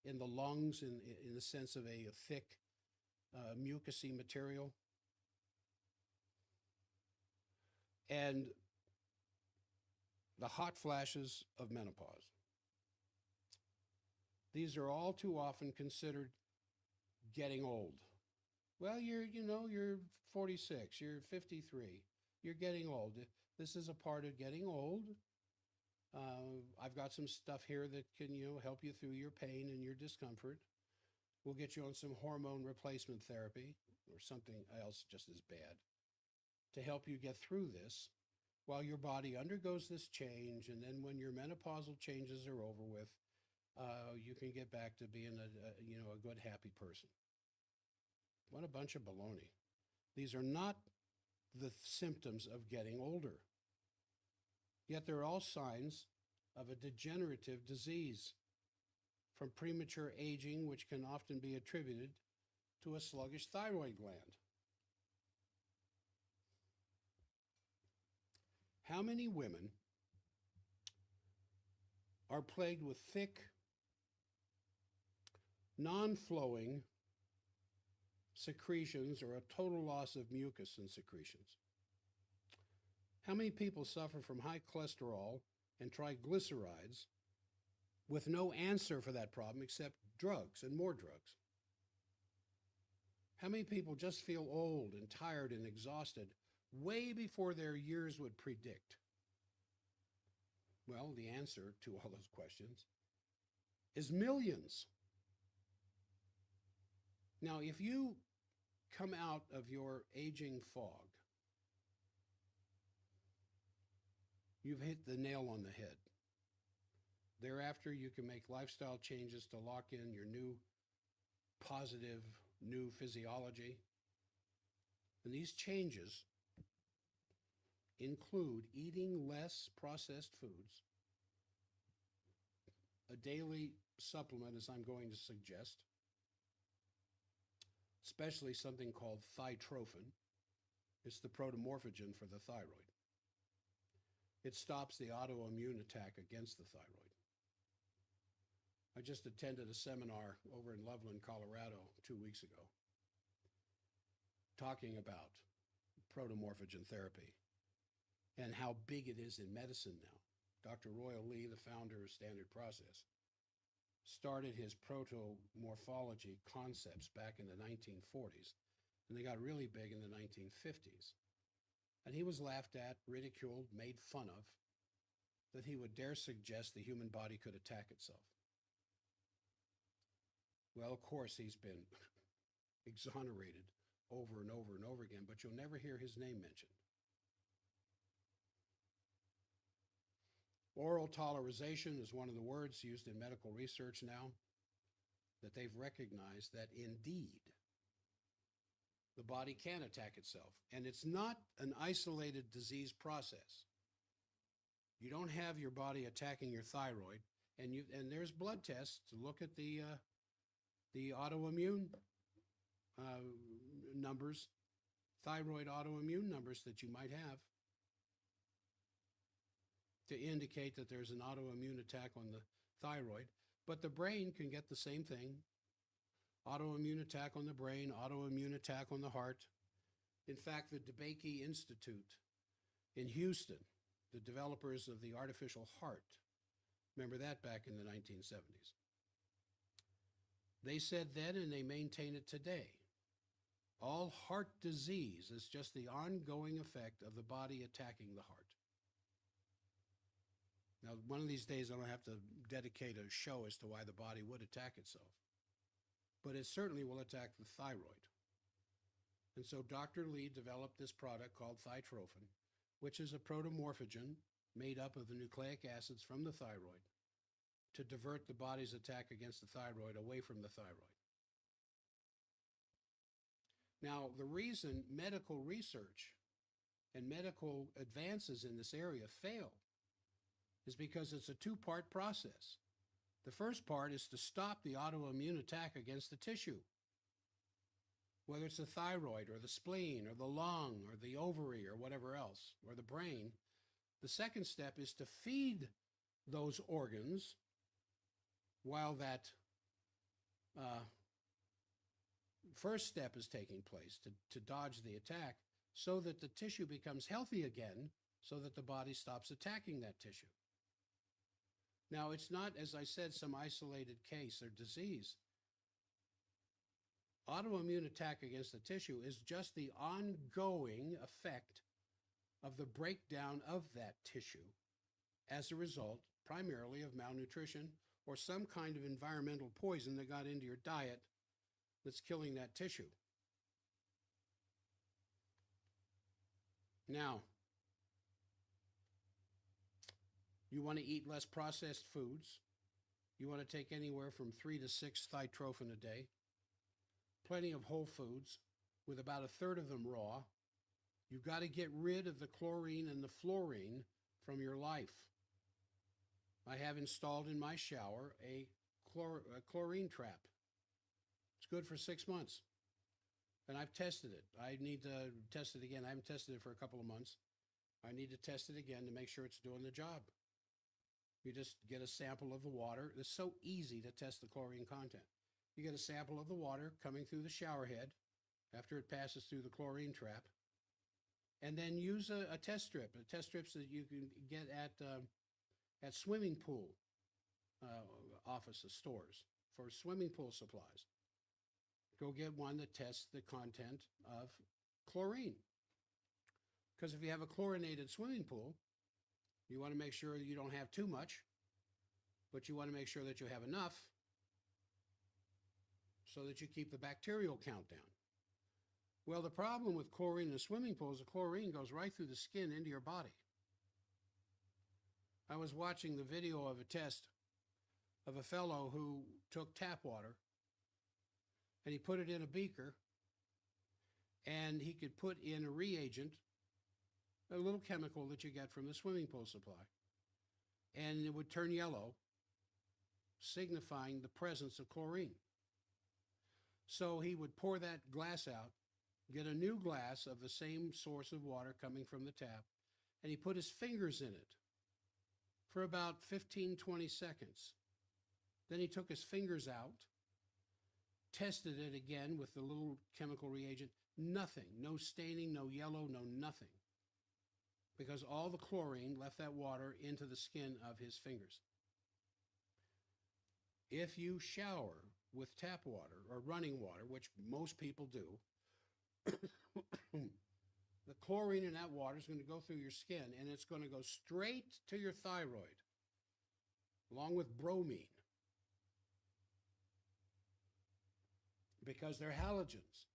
in the lungs in the sense of a thick mucousy material. And the hot flashes of menopause. These are all too often considered getting old. Well, you're 46, you're 53, you're getting old. This is a part of getting old. I've got some stuff here that can, help you through your pain and your discomfort. We'll get you on some hormone replacement therapy or something else just as bad to help you get through this while your body undergoes this change. And then when your menopausal changes are over with, you can get back to being a good, happy person. What a bunch of baloney. These are not the symptoms of getting older. Yet they're all signs of a degenerative disease from premature aging, which can often be attributed to a sluggish thyroid gland. How many women are plagued with thick, non-flowing secretions or a total loss of mucus and secretions. How many people suffer from high cholesterol and triglycerides with no answer for that problem except drugs and more drugs? How many people just feel old and tired and exhausted way before their years would predict? Well, the answer to all those questions is millions. Now, if you come out of your aging fog, you've hit the nail on the head. Thereafter, you can make lifestyle changes to lock in your new positive, new physiology. And these changes include eating less processed foods, a daily supplement, as I'm going to suggest, especially something called thytrophin. It's the protomorphogen for the thyroid. It stops the autoimmune attack against the thyroid. I just attended a seminar over in Loveland, Colorado 2 weeks ago, talking about protomorphogen therapy and how big it is in medicine now. Dr. Royal Lee, the founder of Standard Process, started his protomorphology concepts back in the 1940s, and they got really big in the 1950s. And he was laughed at, ridiculed, made fun of, that he would dare suggest the human body could attack itself. Well, of course, he's been exonerated over and over and over again, but you'll never hear his name mentioned. Oral tolerization is one of the words used in medical research now, that they've recognized that indeed the body can attack itself. And it's not an isolated disease process. You don't have your body attacking your thyroid, and there's blood tests to look at the autoimmune numbers, thyroid autoimmune numbers that you might have, to indicate that there's an autoimmune attack on the thyroid. But the brain can get the same thing. Autoimmune attack on the brain, autoimmune attack on the heart. In fact, the DeBakey Institute in Houston, the developers of the artificial heart, remember that back in the 1970s? They said then, and they maintain it today, all heart disease is just the ongoing effect of the body attacking the heart. Now, one of these days, I don't have to dedicate a show as to why the body would attack itself, but it certainly will attack the thyroid. And so Dr. Lee developed this product called thytrophin, which is a protomorphogen made up of the nucleic acids from the thyroid to divert the body's attack against the thyroid away from the thyroid. Now, the reason medical research and medical advances in this area fail is because it's a two-part process. The first part is to stop the autoimmune attack against the tissue, whether it's the thyroid or the spleen or the lung or the ovary or whatever else, or the brain. The second step is to feed those organs while that first step is taking place to dodge the attack, so that the tissue becomes healthy again, so that the body stops attacking that tissue. Now, it's not, as I said, some isolated case or disease. Autoimmune attack against the tissue is just the ongoing effect of the breakdown of that tissue as a result primarily of malnutrition or some kind of environmental poison that got into your diet that's killing that tissue. Now, you want to eat less processed foods. You want to take anywhere from 3 to 6 thytrophin a day. Plenty of whole foods, with about a third of them raw. You've got to get rid of the chlorine and the fluorine from your life. I have installed in my shower a chlorine trap. It's good for 6 months. And I've tested it. I need to test it again. I haven't tested it for a couple of months. I need to test it again to make sure it's doing the job. You just get a sample of the water. It's so easy to test the chlorine content. You get a sample of the water coming through the shower head after it passes through the chlorine trap, and then use a test strip. Test strips that you can get at swimming pool offices, stores for swimming pool supplies. Go get one that tests the content of chlorine. Because if you have a chlorinated swimming pool, you want to make sure you don't have too much, but you want to make sure that you have enough so that you keep the bacterial count down. Well, the problem with chlorine in a swimming pool is the chlorine goes right through the skin into your body. I was watching the video of a test of a fellow who took tap water and he put it in a beaker, and he could put in a reagent, a little chemical that you get from the swimming pool supply, and it would turn yellow, signifying the presence of chlorine. So he would pour that glass out, get a new glass of the same source of water coming from the tap, and he put his fingers in it for about 15, 20 seconds. Then he took his fingers out, tested it again with the little chemical reagent. Nothing, no staining, no yellow, no nothing. Because all the chlorine left that water into the skin of his fingers. If you shower with tap water or running water, which most people do, the chlorine in that water is going to go through your skin, and it's going to go straight to your thyroid, along with bromine, because they're halogens.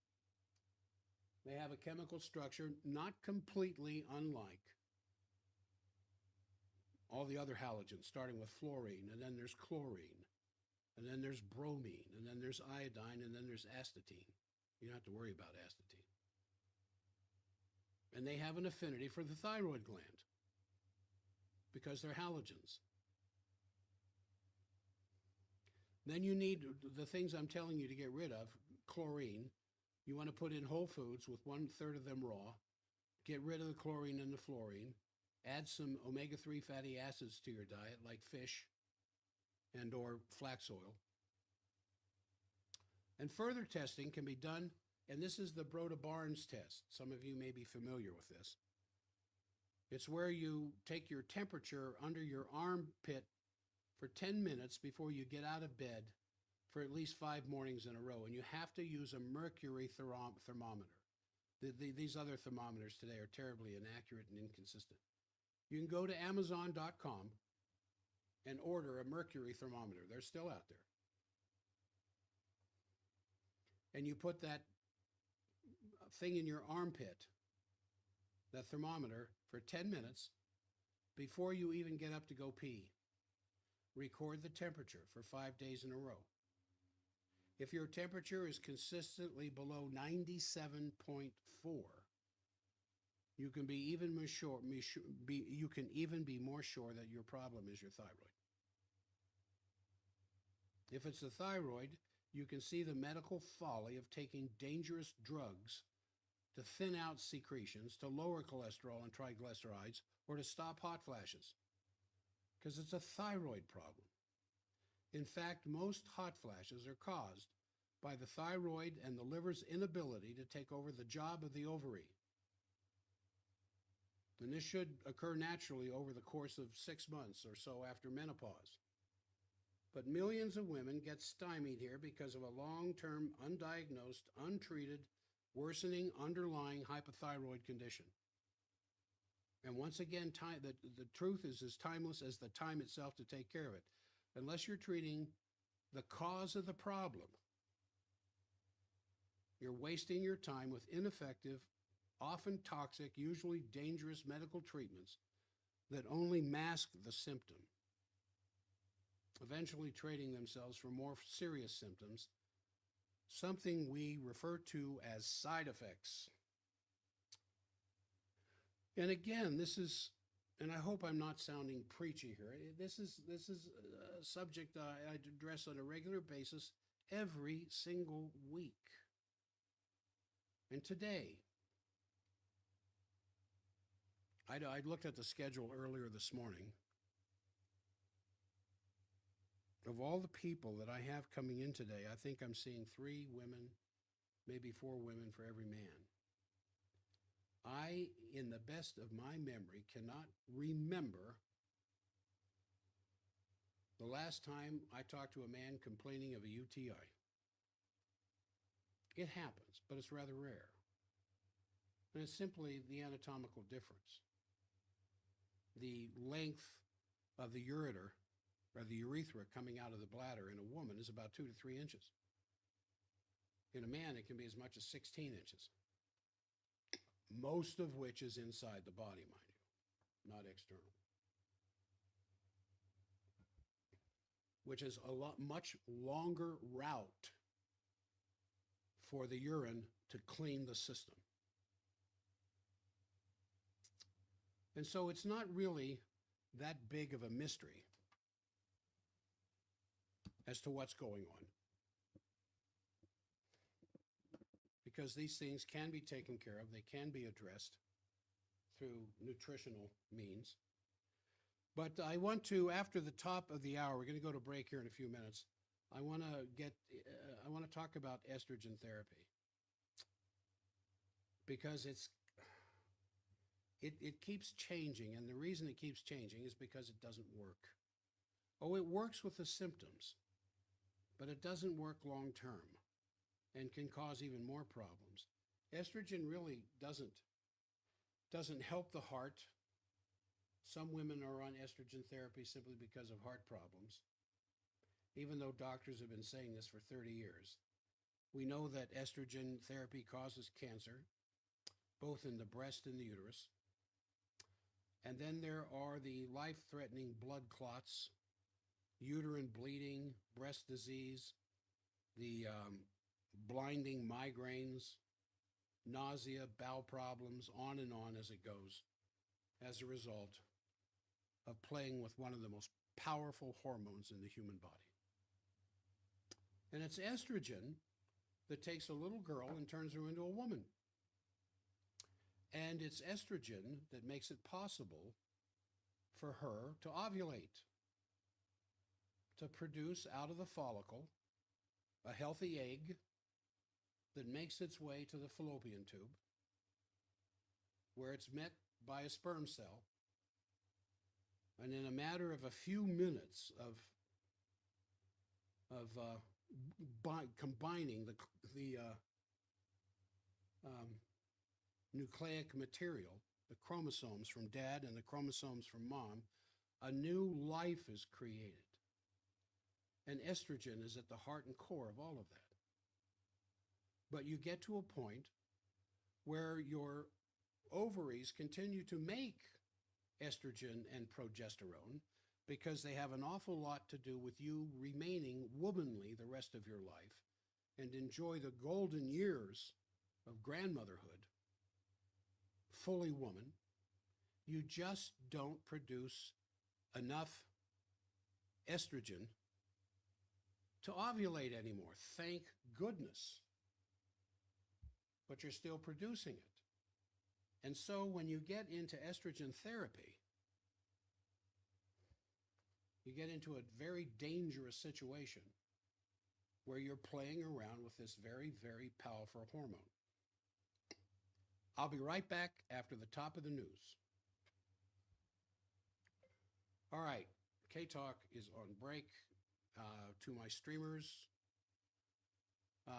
They have a chemical structure not completely unlike all the other halogens, starting with fluorine, and then there's chlorine, and then there's bromine, and then there's iodine, and then there's astatine. You don't have to worry about astatine. And they have an affinity for the thyroid gland because they're halogens. Then you need the things I'm telling you to get rid of. Chlorine, you want to put in whole foods with 1/3 of them raw. Get rid of the chlorine and the fluorine. Add some omega-3 fatty acids to your diet, like fish and or flax oil. And further testing can be done, and this is the Broda-Barnes test. Some of you may be familiar with this. It's where you take your temperature under your armpit for 10 minutes before you get out of bed for at least 5 mornings in a row, and you have to use a mercury thermometer. These other thermometers today are terribly inaccurate and inconsistent. You can go to Amazon.com and order a mercury thermometer. They're still out there. And you put that thing in your armpit, that thermometer, for 10 minutes before you even get up to go pee. Record the temperature for 5 days in a row. If your temperature is consistently below 97.4, you can be even more sure, you can even be more sure that your problem is your thyroid. If it's the thyroid, you can see the medical folly of taking dangerous drugs to thin out secretions, to lower cholesterol and triglycerides, or to stop hot flashes, because it's a thyroid problem. In fact, most hot flashes are caused by the thyroid and the liver's inability to take over the job of the ovary. And this should occur naturally over the course of 6 months or so after menopause. But millions of women get stymied here because of a long-term, undiagnosed, untreated, worsening underlying hypothyroid condition. And once again, the truth is as timeless as the time itself to take care of it. Unless you're treating the cause of the problem, you're wasting your time with ineffective, often toxic, usually dangerous medical treatments that only mask the symptom, eventually trading themselves for more serious symptoms, something we refer to as side effects. And again, this is, and I hope I'm not sounding preachy here, this is a subject I address on a regular basis every single week. And today, I looked at the schedule earlier this morning, of all the people that I have coming in today, I think I'm seeing 3 women, maybe 4 women for every man. I, in the best of my memory, cannot remember the last time I talked to a man complaining of a UTI. It happens, but it's rather rare. And it's simply the anatomical difference. The length of the ureter, or the urethra coming out of the bladder in a woman, is about 2 to 3 inches. In a man, it can be as much as 16 inches. Most of which is inside the body, mind you, not external. Which is a much longer route for the urine to clean the system. And so it's not really that big of a mystery as to what's going on, because these things can be taken care of. They can be addressed through nutritional means. But I want to, after the top of the hour, we're going to go to break here in a few minutes. I want to talk about estrogen therapy, because it keeps changing, and the reason it keeps changing is because it doesn't work. Oh, it works with the symptoms, but it doesn't work long term and can cause even more problems. Estrogen really doesn't help the heart. Some women are on estrogen therapy simply because of heart problems, even though doctors have been saying this for 30 years. We know that estrogen therapy causes cancer, both in the breast and the uterus. And then there are the life-threatening blood clots, uterine bleeding, breast disease, the blinding migraines, nausea, bowel problems, on and on as it goes, as a result of playing with one of the most powerful hormones in the human body. And it's estrogen that takes a little girl and turns her into a woman. And it's estrogen that makes it possible for her to ovulate, to produce out of the follicle a healthy egg that makes its way to the fallopian tube, where it's met by a sperm cell. And in a matter of a few minutes of combining the nucleic material, the chromosomes from dad and the chromosomes from mom, a new life is created. And estrogen is at the heart and core of all of that. But you get to a point where your ovaries continue to make estrogen and progesterone because they have an awful lot to do with you remaining womanly the rest of your life and enjoy the golden years of grandmotherhood, fully woman. You just don't produce enough estrogen to ovulate anymore. Thank goodness. But you're still producing it. And so when you get into estrogen therapy, you get into a very dangerous situation where you're playing around with this very, very powerful hormone. I'll be right back after the top of the news. All right, K-Talk is on break. To my streamers, I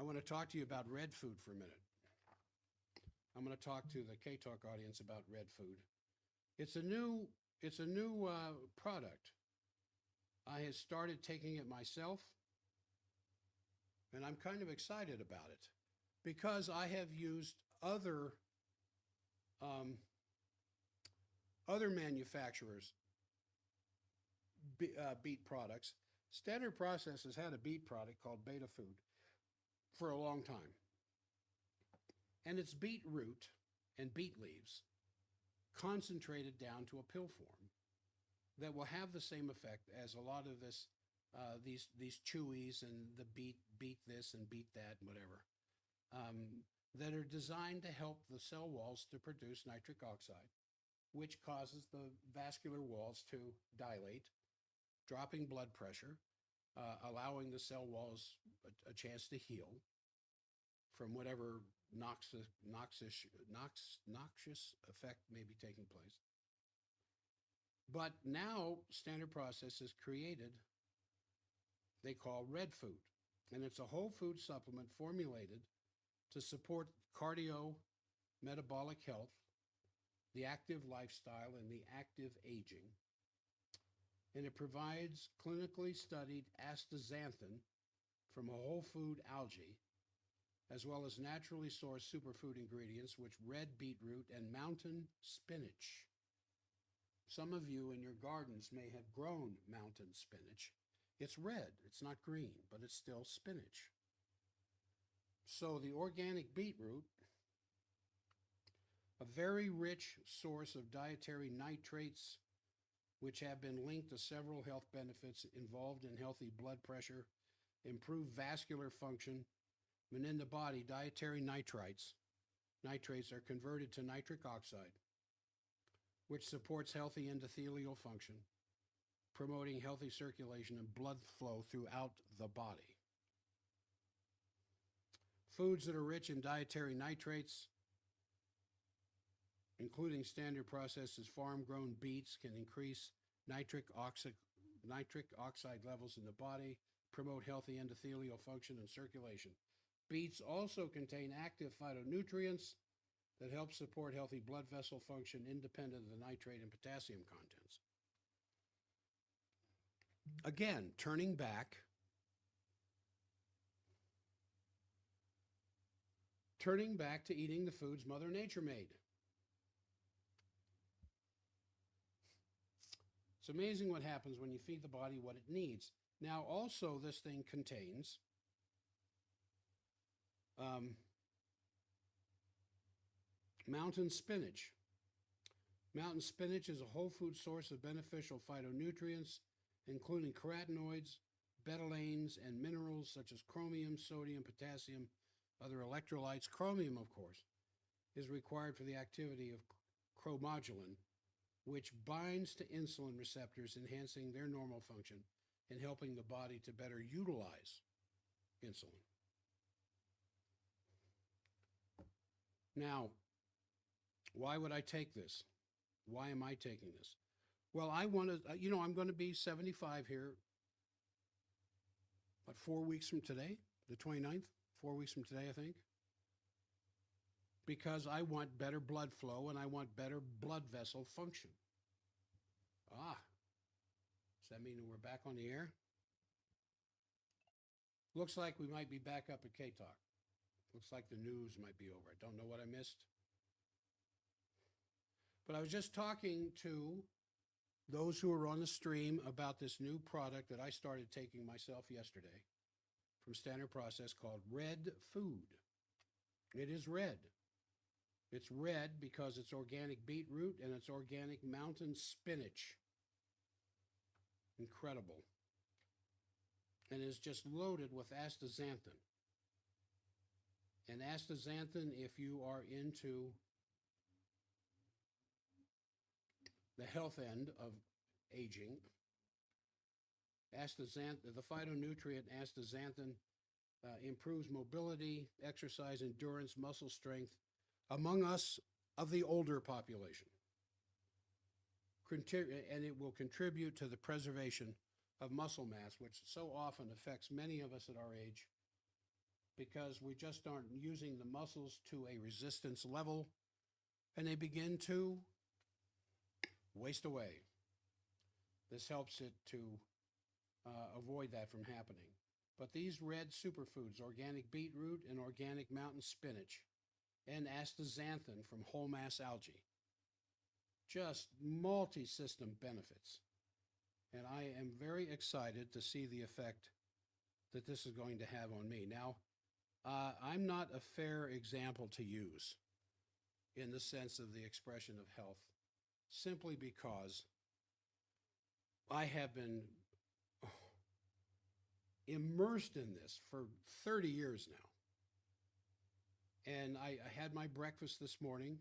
want to talk to you about red food for a minute. I'm going to talk to the K-Talk audience about red food. It's a new product. I have started taking it myself, and I'm kind of excited about it because I have used other manufacturers' beet products. Standard Process has had a beet product called Beta Food for a long time. And it's beet root and beet leaves concentrated down to a pill form that will have the same effect as a lot of this, these chewies and the beet this and beet that and whatever, that are designed to help the cell walls to produce nitric oxide which causes the vascular walls to dilate, dropping blood pressure, allowing the cell walls a chance to heal from whatever noxious effect may be taking place. But now Standard Process has created, they call Red Food, and it's a whole food supplement formulated to support cardio-metabolic health, the active lifestyle, and the active aging. And it provides clinically studied astaxanthin from a whole food algae, as well as naturally sourced superfood ingredients, which red beetroot and mountain spinach. Some of you in your gardens may have grown mountain spinach. It's red, it's not green, but it's still spinach. So the organic beetroot, a very rich source of dietary nitrates, which have been linked to several health benefits involved in healthy blood pressure, improved vascular function, and in the body, dietary nitrates are converted to nitric oxide, which supports healthy endothelial function, promoting healthy circulation and blood flow throughout the body. Foods that are rich in dietary nitrates, including Standard Process's farm-grown beets, can increase nitric oxide levels in the body, promote healthy endothelial function and circulation. Beets also contain active phytonutrients that help support healthy blood vessel function independent of the nitrate and potassium contents. Again, turning back to eating the foods Mother Nature made. It's amazing what happens when you feed the body what it needs. Now, also, this thing contains mountain spinach. Mountain spinach is a whole food source of beneficial phytonutrients, including carotenoids, betalains, and minerals such as chromium, sodium, potassium, other electrolytes. Chromium, of course, is required for the activity of chromogulin, which binds to insulin receptors, enhancing their normal function and helping the body to better utilize insulin. Now, why would I take this? Why am I taking this? Well, I want to, I'm going to be 75 here, 4 weeks from today, the 29th, 4 weeks from today, I think, because I want better blood flow and I want better blood vessel function. Does that mean that we're back on the air? Looks like we might be back up at K-Talk. Looks like the news might be over. I don't know what I missed. But I was just talking to those who are on the stream about this new product that I started taking myself yesterday from Standard Process called Red Food. It is red. It's red because it's organic beetroot and it's organic mountain spinach. Incredible. And it's just loaded with astaxanthin. And astaxanthin, if you are into the health end of aging, the phytonutrient astaxanthin improves mobility, exercise endurance, muscle strength among us of the older population. And it will contribute to the preservation of muscle mass, which so often affects many of us at our age because we just aren't using the muscles to a resistance level and they begin to waste away. This helps it to avoid that from happening. But these red superfoods, organic beetroot and organic mountain spinach, and astaxanthin from whole mass algae, just multi-system benefits. And I am very excited to see the effect that this is going to have on me. Now, I'm not a fair example to use in the sense of the expression of health, simply because I have been immersed in this for 30 years now. And I had my breakfast this morning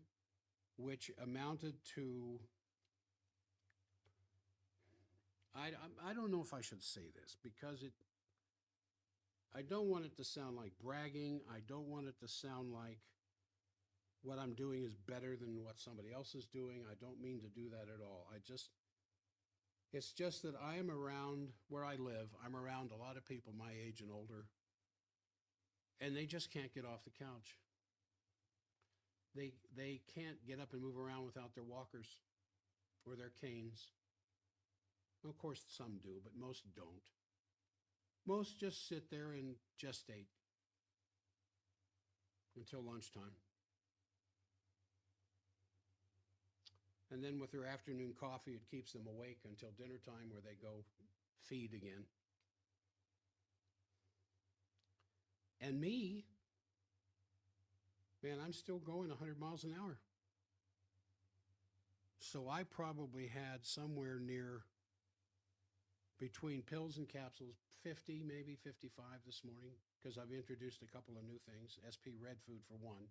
which amounted to, I don't know if I should say this because I don't want it to sound like bragging. I don't want it to sound like what I'm doing is better than what somebody else is doing. I don't mean to do that at all. It's just that I am around where I live. I'm around a lot of people my age and older, and they just can't get off the couch. They can't get up and move around without their walkers or their canes. Of course, some do, but most don't. Most just sit there and gestate until lunchtime. And then with their afternoon coffee, it keeps them awake until dinner time where they go feed again. And me, man, I'm still going 100 miles an hour. So I probably had somewhere near between pills and capsules, 50, maybe 55 this morning, because I've introduced a couple of new things, SP Red Food for one.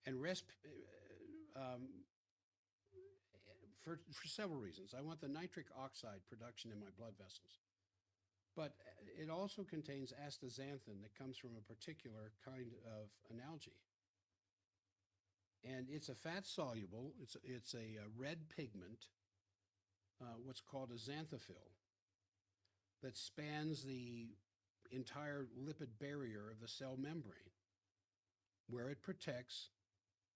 And for several reasons. I want the nitric oxide production in my blood vessels. But it also contains astaxanthin that comes from a particular kind of an algae. And it's a fat soluble, it's a red pigment, what's called a xanthophyll, that spans the entire lipid barrier of the cell membrane, where it protects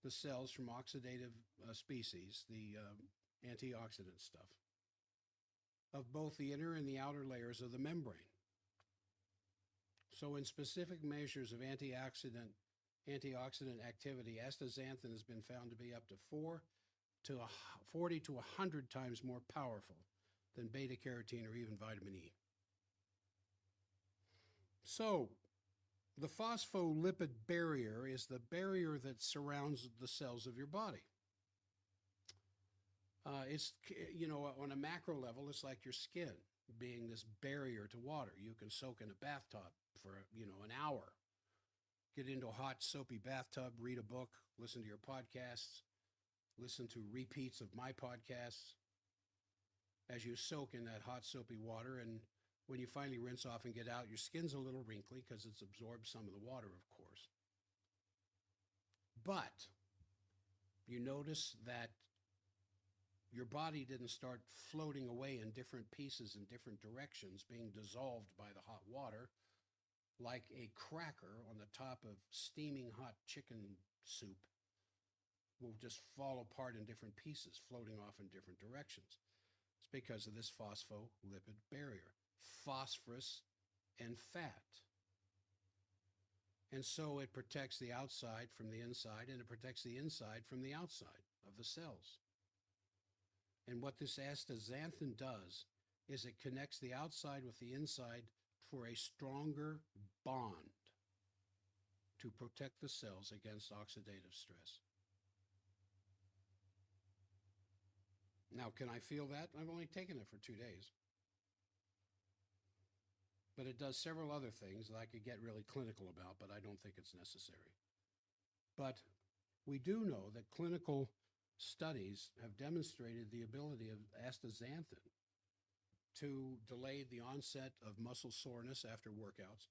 the cells from oxidative species, the antioxidant stuff, of both the inner and the outer layers of the membrane. So in specific measures of antioxidant activity, astaxanthin has been found to be up to 40 to 100 times more powerful than beta carotene or even vitamin E. So the phospholipid barrier is the barrier that surrounds the cells of your body. It's, on a macro level, it's like your skin being this barrier to water. You can soak in a bathtub for, an hour. Get into a hot, soapy bathtub, read a book, listen to your podcasts, listen to repeats of my podcasts as you soak in that hot, soapy water. And when you finally rinse off and get out, your skin's a little wrinkly because it's absorbed some of the water, of course. But you notice that your body didn't start floating away in different pieces in different directions, being dissolved by the hot water, like a cracker on the top of steaming hot chicken soup will just fall apart in different pieces, floating off in different directions. It's because of this phospholipid barrier, phosphorus and fat. And so it protects the outside from the inside, and it protects the inside from the outside of the cells. And what this astaxanthin does is it connects the outside with the inside for a stronger bond to protect the cells against oxidative stress. Now, can I feel that? I've only taken it for 2 days. But it does several other things that I could get really clinical about, but I don't think it's necessary. But we do know that clinical studies have demonstrated the ability of astaxanthin to delay the onset of muscle soreness after workouts.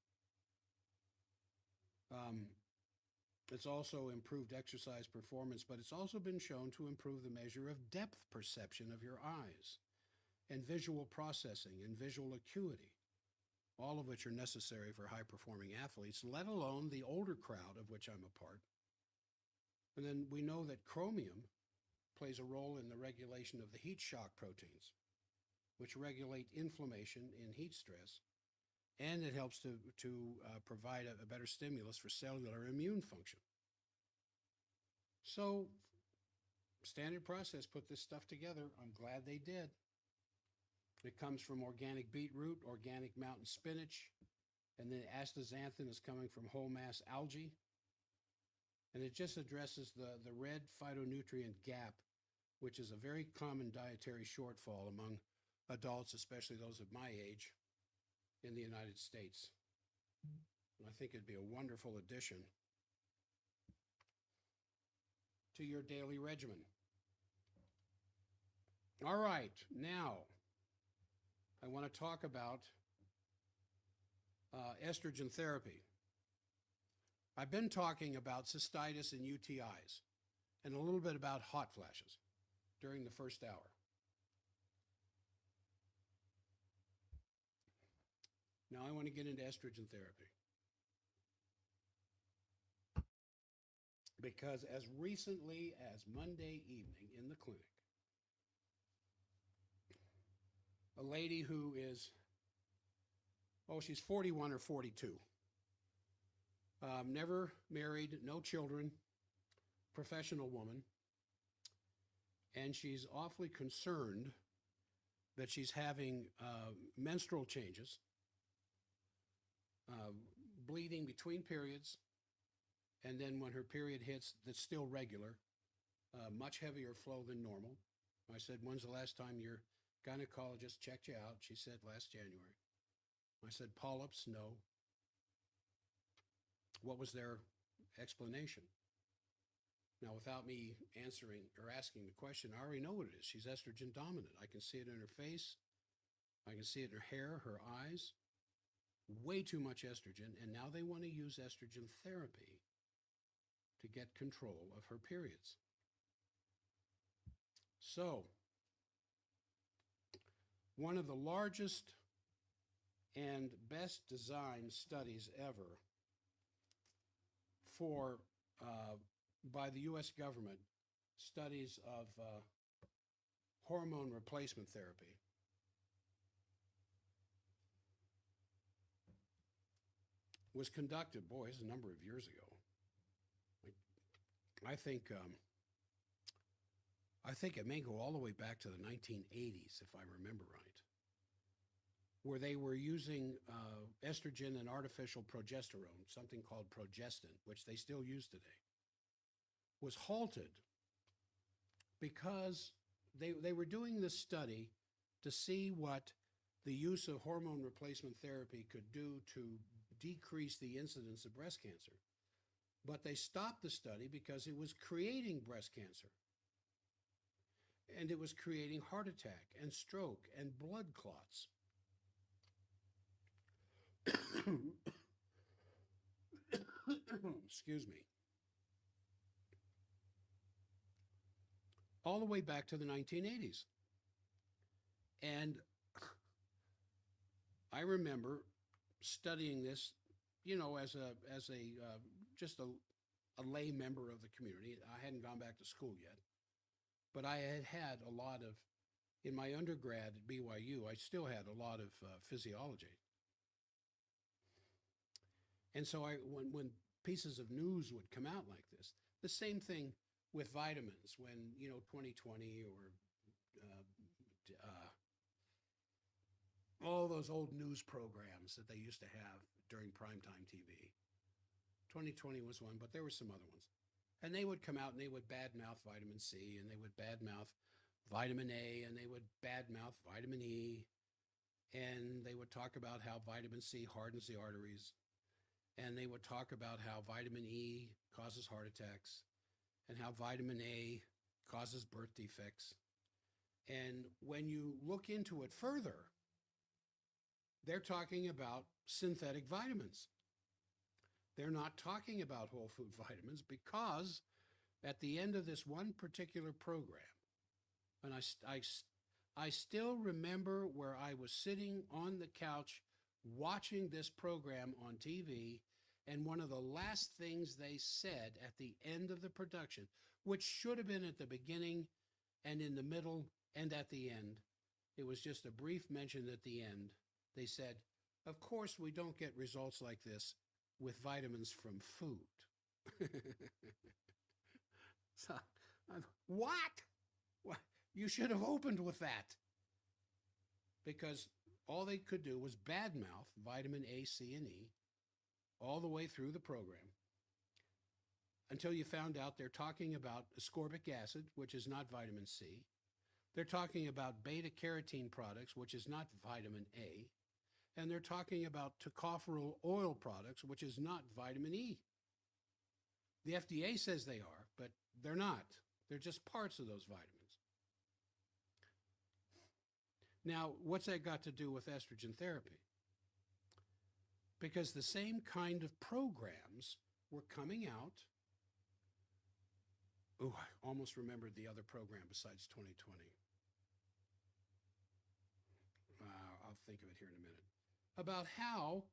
It's also improved exercise performance, but it's also been shown to improve the measure of depth perception of your eyes and visual processing and visual acuity, all of which are necessary for high-performing athletes, let alone the older crowd of which I'm a part. And then we know that chromium plays a role in the regulation of the heat shock proteins, which regulate inflammation in heat stress, and it helps to provide a better stimulus for cellular immune function. So, Standard Process put this stuff together. I'm glad they did. It comes from organic beetroot, organic mountain spinach, and then astaxanthin is coming from whole mass algae. And it just addresses the red phytonutrient gap, which is a very common dietary shortfall among adults, especially those of my age, in the United States. And I think it'd be a wonderful addition to your daily regimen. All right, now I want to talk about estrogen therapy. I've been talking about cystitis and UTIs and a little bit about hot flashes during the first hour. Now I want to get into estrogen therapy. Because as recently as Monday evening in the clinic, a lady who is, she's 41 or 42, never married, no children, professional woman, and she's awfully concerned that she's having menstrual changes, bleeding between periods, and then when her period hits, that's still regular, much heavier flow than normal. I said, when's the last time your gynecologist checked you out? She said, last January. I said, polyps? No. What was their explanation? Now, without me answering or asking the question, I already know what it is. She's estrogen dominant. I can see it in her face. I can see it in her hair, her eyes. Way too much estrogen, and now they want to use estrogen therapy to get control of her periods. So, one of the largest and best designed studies ever for by the U.S. government, studies of hormone replacement therapy. Was conducted, it's a number of years ago. I think it may go all the way back to the 1980s, if I remember right, where they were using estrogen and artificial progesterone, something called progestin, which they still use today, was halted because they were doing this study to see what the use of hormone replacement therapy could do to decrease the incidence of breast cancer. But they stopped the study because it was creating breast cancer. And it was creating heart attack and stroke and blood clots. Excuse me. All the way back to the 1980s. And I remember studying this, as just a lay member of the community. I hadn't gone back to school yet, but I had a lot of, in my undergrad at BYU, I still had a lot of physiology. And so when pieces of news would come out like this, the same thing with vitamins, when, 2020 or all those old news programs that they used to have during primetime TV. 2020 was one, but there were some other ones. And they would come out and they would badmouth vitamin C, and they would badmouth vitamin A, and they would badmouth vitamin E, and they would talk about how vitamin C hardens the arteries, and they would talk about how vitamin E causes heart attacks, and how vitamin A causes birth defects. And when you look into it further, they're talking about synthetic vitamins. They're not talking about whole food vitamins, because at the end of this one particular program, and I still remember where I was sitting on the couch watching this program on TV, and one of the last things they said at the end of the production, which should have been at the beginning and in the middle and at the end, it was just a brief mention at the end. They said, of course, we don't get results like this with vitamins from food. So, what? You should have opened with that. Because all they could do was badmouth vitamin A, C, and E all the way through the program until you found out they're talking about ascorbic acid, which is not vitamin C. They're talking about beta-carotene products, which is not vitamin A. And they're talking about tocopherol oil products, which is not vitamin E. The FDA says they are, but they're not. They're just parts of those vitamins. Now, what's that got to do with estrogen therapy? Because the same kind of programs were coming out. Oh, I almost remembered the other program besides 2020. I'll think of it here in a minute. About how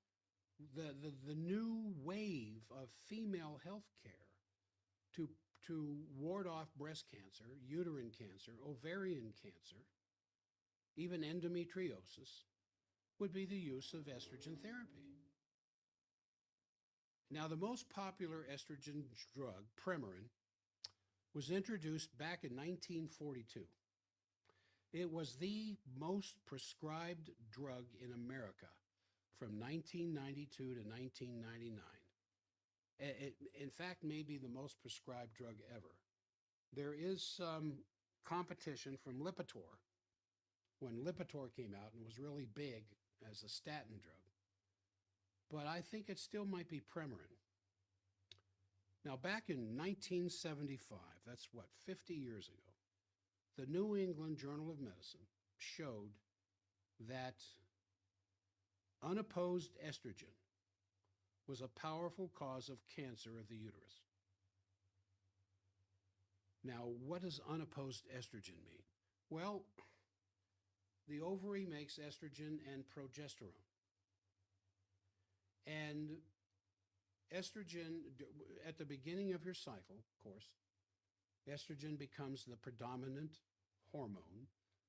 the new wave of female health care to, to ward off breast cancer, uterine cancer, ovarian cancer, even endometriosis, would be the use of estrogen therapy. Now, the most popular estrogen drug, Premarin, was introduced back in 1942. It was the most prescribed drug in America from 1992 to 1999. It, in fact, may be the most prescribed drug ever. There is some competition from Lipitor when Lipitor came out and was really big as a statin drug. But I think it still might be Premarin. Now, back in 1975, that's what, 50 years ago, the New England Journal of Medicine showed that unopposed estrogen was a powerful cause of cancer of the uterus. Now, what does unopposed estrogen mean? Well, the ovary makes estrogen and progesterone. And estrogen, at the beginning of your cycle, of course, estrogen becomes the predominant hormone,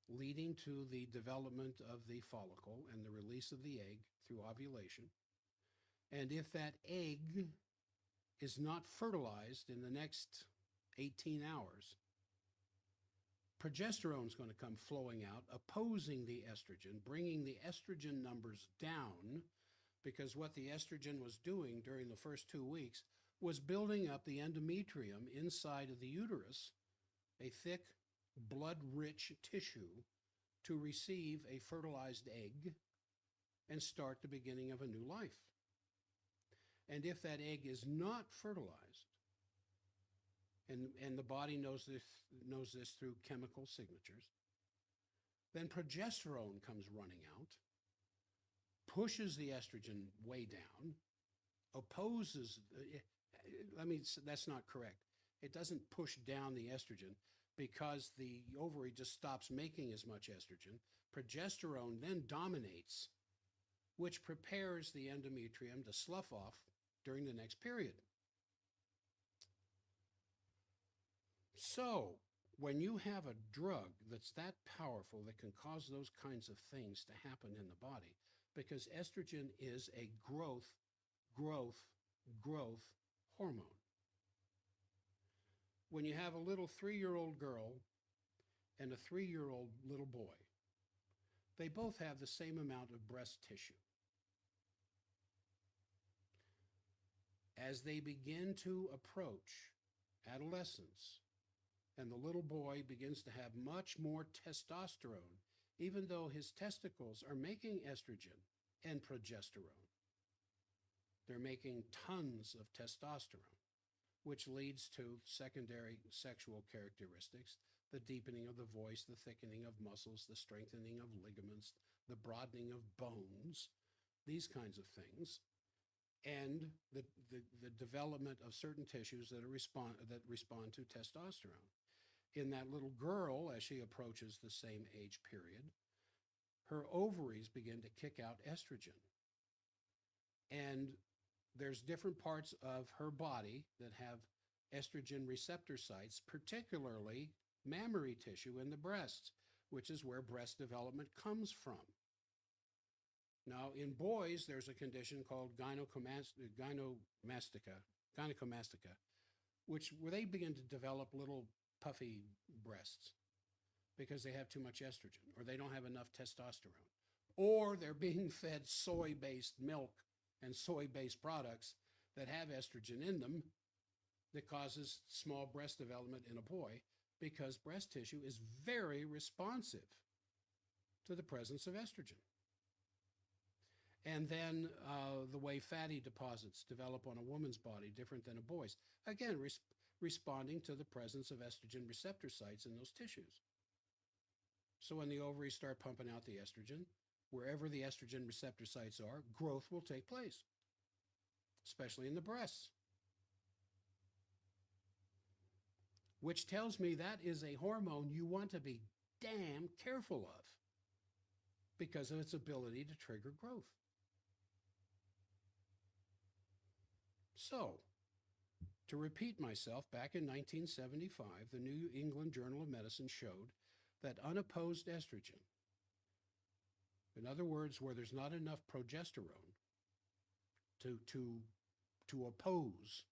leading to the development of the follicle and the release of the egg through ovulation. And if that egg is not fertilized in the next 18 hours, progesterone is going to come flowing out, opposing the estrogen, bringing the estrogen numbers down, because what the estrogen was doing during the first 2 weeks was building up the endometrium inside of the uterus, a thick, blood-rich tissue to receive a fertilized egg and start the beginning of a new life. And if that egg is not fertilized, and the body knows this through chemical signatures, then progesterone comes running out, pushes the estrogen way down, opposes, that's not correct. It doesn't push down the estrogen because the ovary just stops making as much estrogen. Progesterone then dominates, which prepares the endometrium to slough off during the next period. So, when you have a drug that's that powerful that can cause those kinds of things to happen in the body, because estrogen is a growth hormone. When you have a little 3-year-old girl and a 3-year-old little boy, they both have the same amount of breast tissue. As they begin to approach adolescence, and the little boy begins to have much more testosterone, even though his testicles are making estrogen and progesterone. They're making tons of testosterone, which leads to secondary sexual characteristics, the deepening of the voice, the thickening of muscles, the strengthening of ligaments, the broadening of bones, these kinds of things, and the development of certain tissues that respond to testosterone. In that little girl, as she approaches the same age period, her ovaries begin to kick out estrogen. And there's different parts of her body that have estrogen receptor sites, particularly mammary tissue in the breasts, which is where breast development comes from. Now, in boys, there's a condition called gynecomastia, where they begin to develop little puffy breasts because they have too much estrogen, or they don't have enough testosterone, or they're being fed soy-based milk and soy-based products that have estrogen in them that causes small breast development in a boy, because breast tissue is very responsive to the presence of estrogen. And then the way fatty deposits develop on a woman's body, different than a boy's. Again, responding to the presence of estrogen receptor sites in those tissues. So when the ovaries start pumping out the estrogen, wherever the estrogen receptor sites are, growth will take place, especially in the breasts, which tells me that is a hormone you want to be damn careful of because of its ability to trigger growth. So, to repeat myself, back in 1975, the New England Journal of Medicine showed that unopposed estrogen, in other words, where there's not enough progesterone to oppose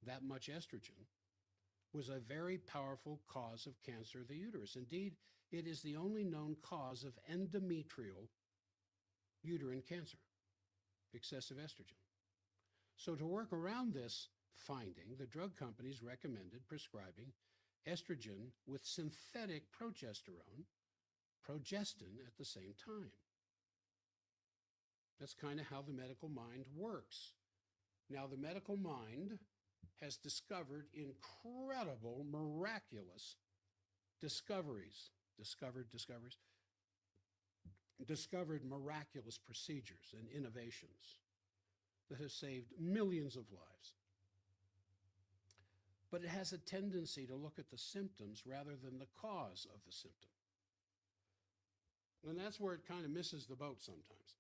that much estrogen, was a very powerful cause of cancer of the uterus. Indeed, it is the only known cause of endometrial uterine cancer, excessive estrogen. So to work around this finding, the drug companies recommended prescribing estrogen with synthetic progestin at the same time. That's kind of how the medical mind works. Now, the medical mind has discovered incredible, miraculous discovered miraculous procedures and innovations that have saved millions of lives. But it has a tendency to look at the symptoms rather than the cause of the symptom. And that's where it kind of misses the boat sometimes.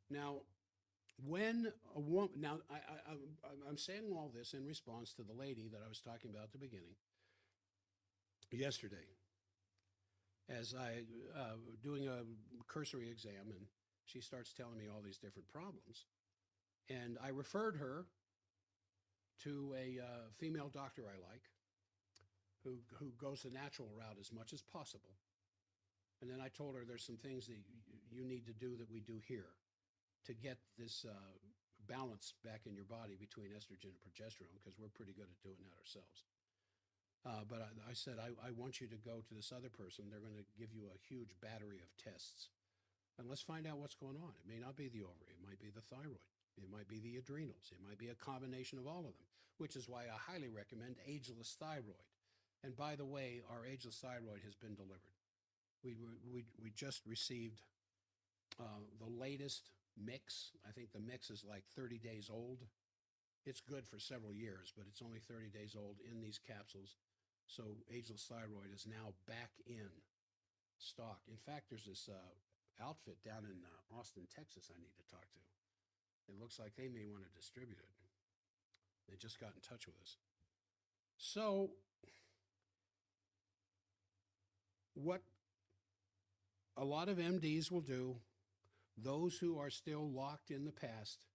Now, when a woman, now I'm saying all this in response to the lady that I was talking about at the beginning yesterday, as I doing a cursory exam, and she starts telling me all these different problems, and I referred her to a female doctor I like, who goes the natural route as much as possible, and then I told her there's some things that you need to do that we do here to get this balance back in your body between estrogen and progesterone, because we're pretty good at doing that ourselves. But I said, I want you to go to this other person. They're going to give you a huge battery of tests. And let's find out what's going on. It may not be the ovary. It might be the thyroid. It might be the adrenals. It might be a combination of all of them, which is why I highly recommend ageless thyroid. And by the way, our ageless thyroid has been delivered. We just received the latest mix. I think the mix is like 30 days old. It's good for several years, but it's only 30 days old in these capsules. So ageless thyroid is now back in stock. In fact, there's this outfit down in Austin, Texas I need to talk to. It looks like they may want to distribute it. They just got in touch with us. So what a lot of MDs will do, those who are still locked in the past,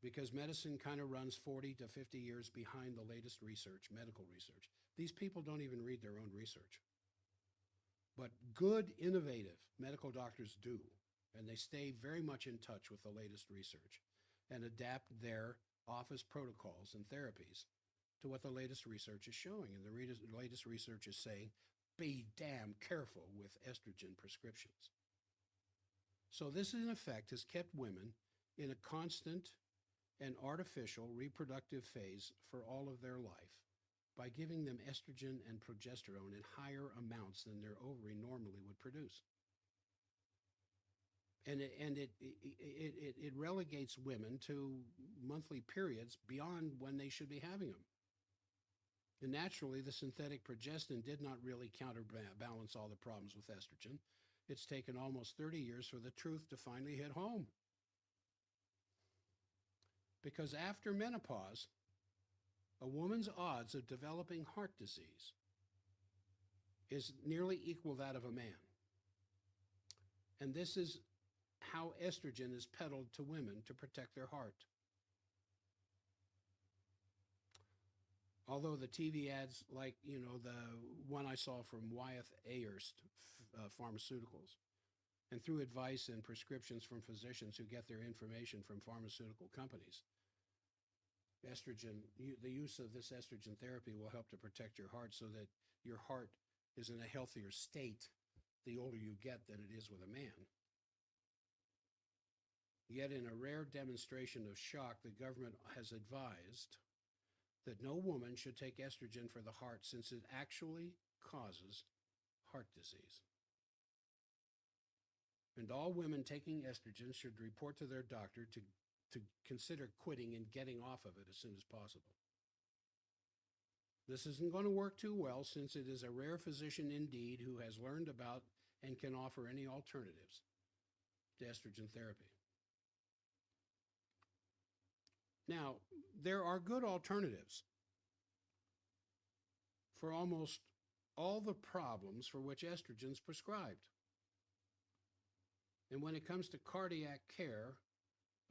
because medicine kind of runs 40 to 50 years behind the latest research, medical research. These people don't even read their own research. But good, innovative medical doctors do, and they stay very much in touch with the latest research and adapt their office protocols and therapies to what the latest research is showing. And the latest research is saying, be damn careful with estrogen prescriptions. So this, in effect, has kept women in a constant and artificial reproductive phase for all of their life by giving them estrogen and progesterone in higher amounts than their ovary normally would produce. And it relegates women to monthly periods beyond when they should be having them. And naturally, the synthetic progestin did not really counterbalance all the problems with estrogen. It's taken almost 30 years for the truth to finally hit home. Because after menopause, a woman's odds of developing heart disease is nearly equal that of a man. And this is how estrogen is peddled to women to protect their heart. Although the TV ads, like, you know, the one I saw from Wyeth Ayerst Pharmaceuticals, and through advice and prescriptions from physicians who get their information from pharmaceutical companies, estrogen, the use of this estrogen therapy will help to protect your heart so that your heart is in a healthier state the older you get than it is with a man. Yet in a rare demonstration of shock, the government has advised that no woman should take estrogen for the heart since it actually causes heart disease. And all women taking estrogen should report to their doctor to consider quitting and getting off of it as soon as possible. This isn't going to work too well since it is a rare physician indeed who has learned about and can offer any alternatives to estrogen therapy. Now, there are good alternatives for almost all the problems for which estrogen is prescribed. And when it comes to cardiac care,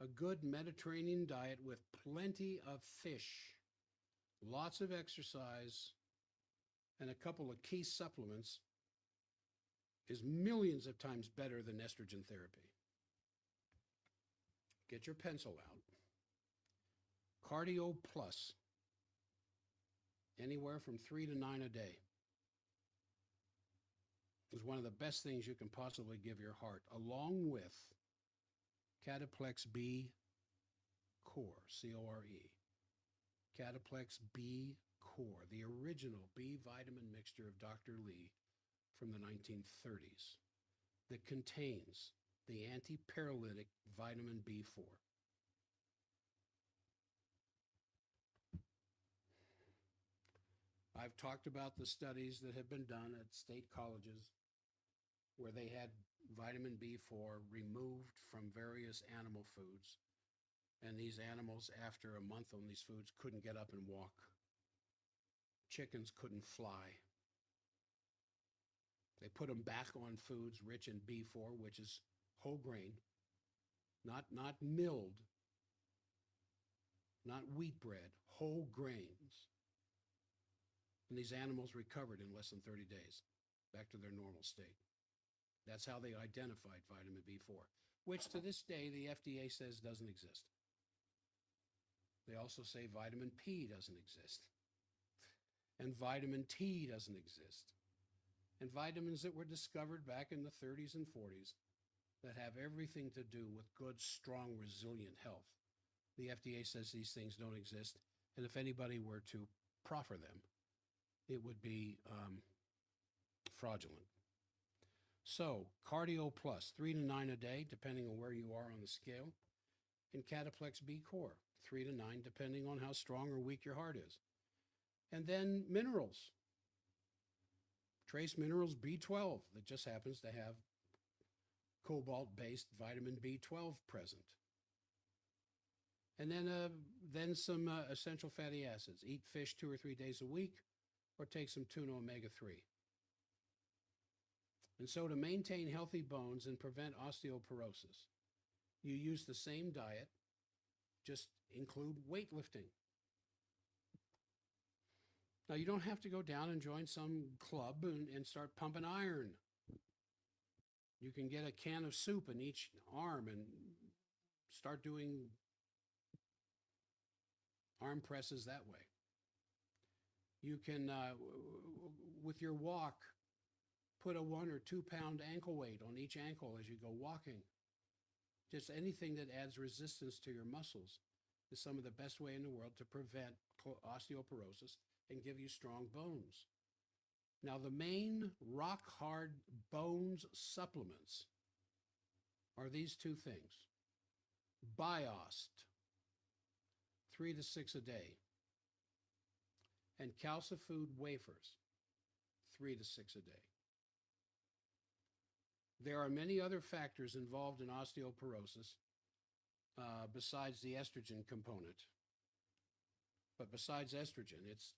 a good Mediterranean diet with plenty of fish, lots of exercise, and a couple of key supplements is millions of times better than estrogen therapy. Get your pencil out. Cardio Plus, anywhere from 3 to 9 a day, is one of the best things you can possibly give your heart, along with Cataplex B Core, C-O-R-E. Cataplex B Core, the original B vitamin mixture of Dr. Lee from the 1930s that contains the anti-paralytic vitamin B4. I've talked about the studies that have been done at state colleges where they had vitamin B4 removed from various animal foods, and these animals, after a month on these foods, couldn't get up and walk. Chickens couldn't fly. They put them back on foods rich in B4, which is whole grain, not milled, not wheat bread, whole grains. And these animals recovered in less than 30 days, back to their normal state. That's how they identified vitamin B4, which to this day the FDA says doesn't exist. They also say vitamin P doesn't exist, and vitamin T doesn't exist, and vitamins that were discovered back in the 30s and 40s that have everything to do with good, strong, resilient health. The FDA says these things don't exist, and if anybody were to proffer them, it would be fraudulent. So, Cardio Plus, 3 to 9 a day, depending on where you are on the scale, and Cataplex B Core, 3 to 9, depending on how strong or weak your heart is. And then minerals. Trace Minerals B12 that just happens to have cobalt-based vitamin B12 present. And then some essential fatty acids. Eat fish 2 or 3 days a week, or take some tuna omega-3. And so to maintain healthy bones and prevent osteoporosis, you use the same diet, just include weightlifting. Now, you don't have to go down and join some club and start pumping iron. You can get a can of soup in each arm and start doing arm presses that way. You can, with your walk, put a 1 or 2 pound ankle weight on each ankle as you go walking. Just anything that adds resistance to your muscles is some of the best way in the world to prevent osteoporosis and give you strong bones. Now, the main rock-hard bones supplements are these 2 things. Biost, 3 to 6 a day, and Calcifood wafers, 3 to 6 a day. There are many other factors involved in osteoporosis besides the estrogen component. But besides estrogen, it's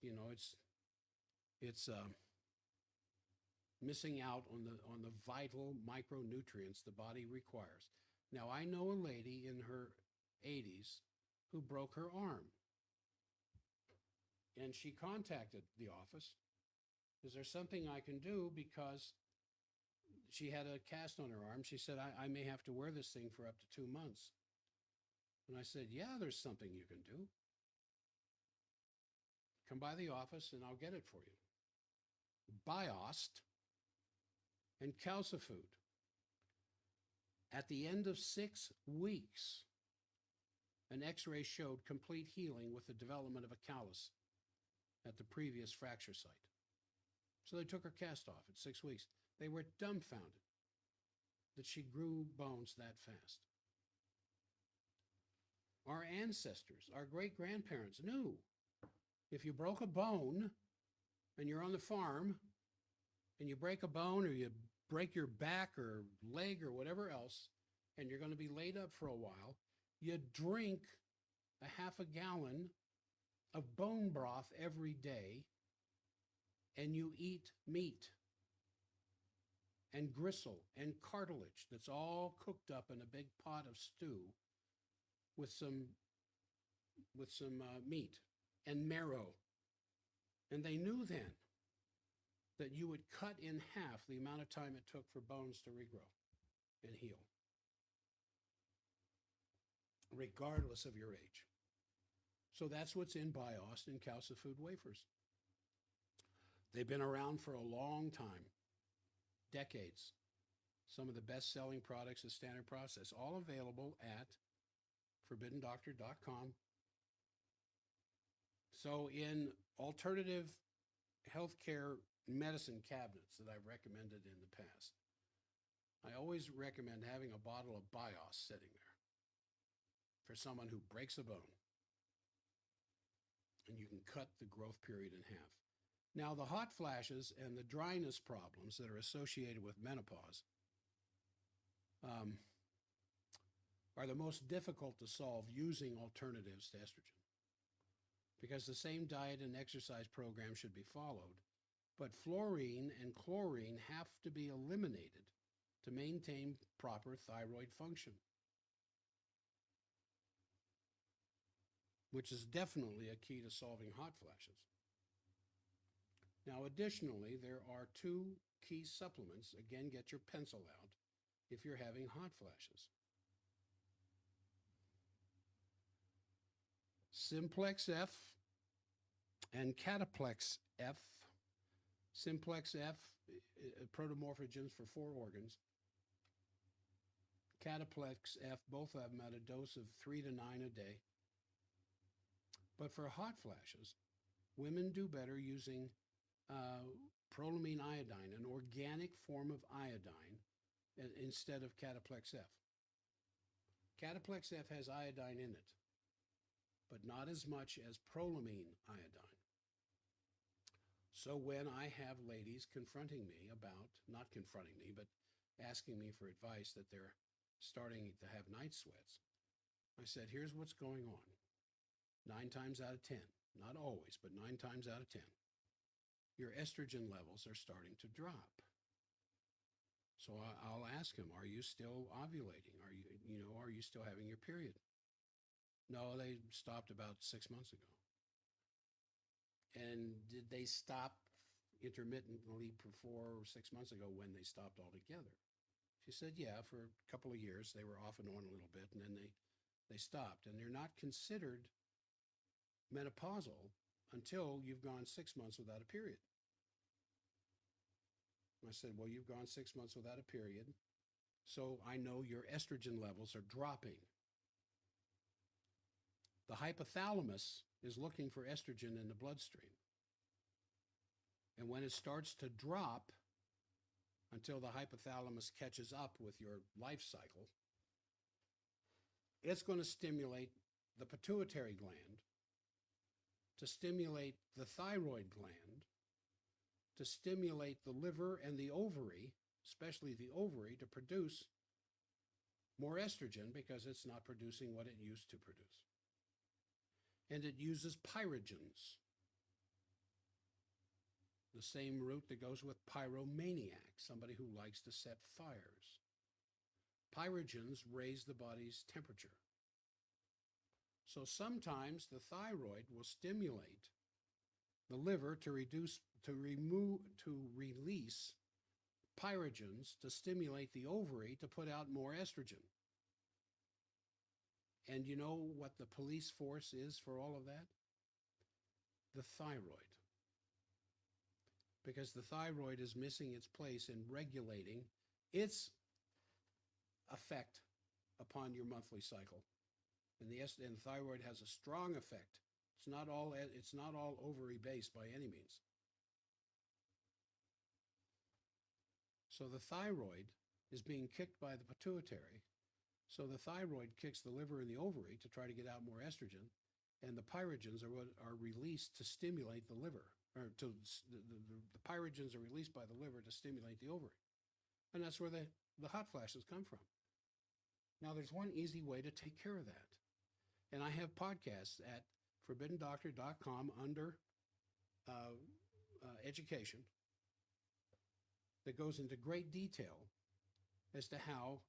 missing out on the vital micronutrients the body requires. Now, I know a lady in her 80s who broke her arm. And she contacted the office. Is there something I can do? Because she had a cast on her arm. She said, I may have to wear this thing for up to 2 months. And I said, yeah, there's something you can do. Come by the office and I'll get it for you. Biost and Calcifood. At the end of 6 weeks, an x-ray showed complete healing with the development of a callus at the previous fracture site. So they took her cast off at 6 weeks. They were dumbfounded that she grew bones that fast. Our ancestors, our great-grandparents knew if you broke a bone and you're on the farm and you break a bone or you break your back or leg or whatever else, and you're going to be laid up for a while, you drink a half a gallon of bone broth every day, and you eat meat and gristle and cartilage that's all cooked up in a big pot of stew with some meat and marrow. And they knew then that you would cut in half the amount of time it took for bones to regrow and heal, regardless of your age. So that's what's in BIOS and calcifood wafers. They've been around for a long time, decades. Some of the best-selling products is standard process, all available at forbiddendoctor.com. So in alternative healthcare medicine cabinets that I've recommended in the past, I always recommend having a bottle of BIOS sitting there for someone who breaks a bone. And you can cut the growth period in half. Now, the hot flashes and the dryness problems that are associated with menopause are the most difficult to solve using alternatives to estrogen, because the same diet and exercise program should be followed, but fluorine and chlorine have to be eliminated to maintain proper thyroid function, which is definitely a key to solving hot flashes. Now, additionally, there are 2 key supplements. Again, get your pencil out if you're having hot flashes. Simplex F and Cataplex F. Simplex F, protomorphogens for 4 organs. Cataplex F, both of them at a dose of 3 to 9 a day. But for hot flashes, women do better using prolamine iodine, an organic form of iodine, instead of Cataplex F. Cataplex F has iodine in it, but not as much as prolamine iodine. So when I have ladies confronting me about, not confronting me, but asking me for advice that they're starting to have night sweats, I said, here's what's going on. 9 times out of 10, not always, but 9 times out of 10, your estrogen levels are starting to drop. So I'll ask him, are you still ovulating? Are you still having your period? No, they stopped about 6 months ago. And did they stop intermittently for 4 or 6 months ago when they stopped altogether? She said, yeah, for a couple of years they were off and on a little bit, and then they stopped. And they're not considered menopausal until you've gone 6 months without a period. I said, well, you've gone 6 months without a period, so I know your estrogen levels are dropping. The hypothalamus is looking for estrogen in the bloodstream. And when it starts to drop until the hypothalamus catches up with your life cycle, it's going to stimulate the pituitary gland, to stimulate the thyroid gland, to stimulate the liver and the ovary, especially the ovary, to produce more estrogen because it's not producing what it used to produce. And it uses pyrogens, the same root that goes with pyromaniac, somebody who likes to set fires. Pyrogens raise the body's temperature. So sometimes the thyroid will stimulate the liver to release pyrogens to stimulate the ovary to put out more estrogen. And you know what the police force is for all of that? The thyroid. Because the thyroid is missing its place in regulating its effect upon your monthly cycle. And the thyroid has a strong effect. It's not all ovary based by any means. So the thyroid is being kicked by the pituitary. So the thyroid kicks the liver and the ovary to try to get out more estrogen, and the pyrogens are what are released to stimulate the liver, or the pyrogens are released by the liver to stimulate the ovary. And that's where the hot flashes come from. Now, there's one easy way to take care of that. And I have podcasts at forbiddendoctor.com under education that goes into great detail as to how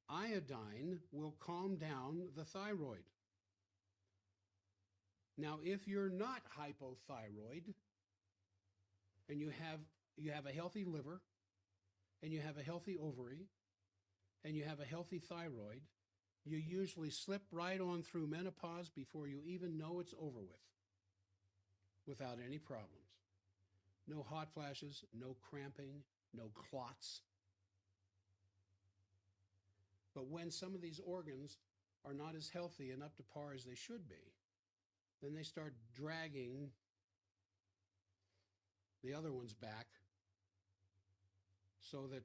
iodine will calm down the thyroid. Now, if you're not hypothyroid and you have a healthy liver and you have a healthy ovary and you have a healthy thyroid, you usually slip right on through menopause before you even know it's over with, without any problems. No hot flashes, no cramping, no clots. But when some of these organs are not as healthy and up to par as they should be, then they start dragging the other ones back, so that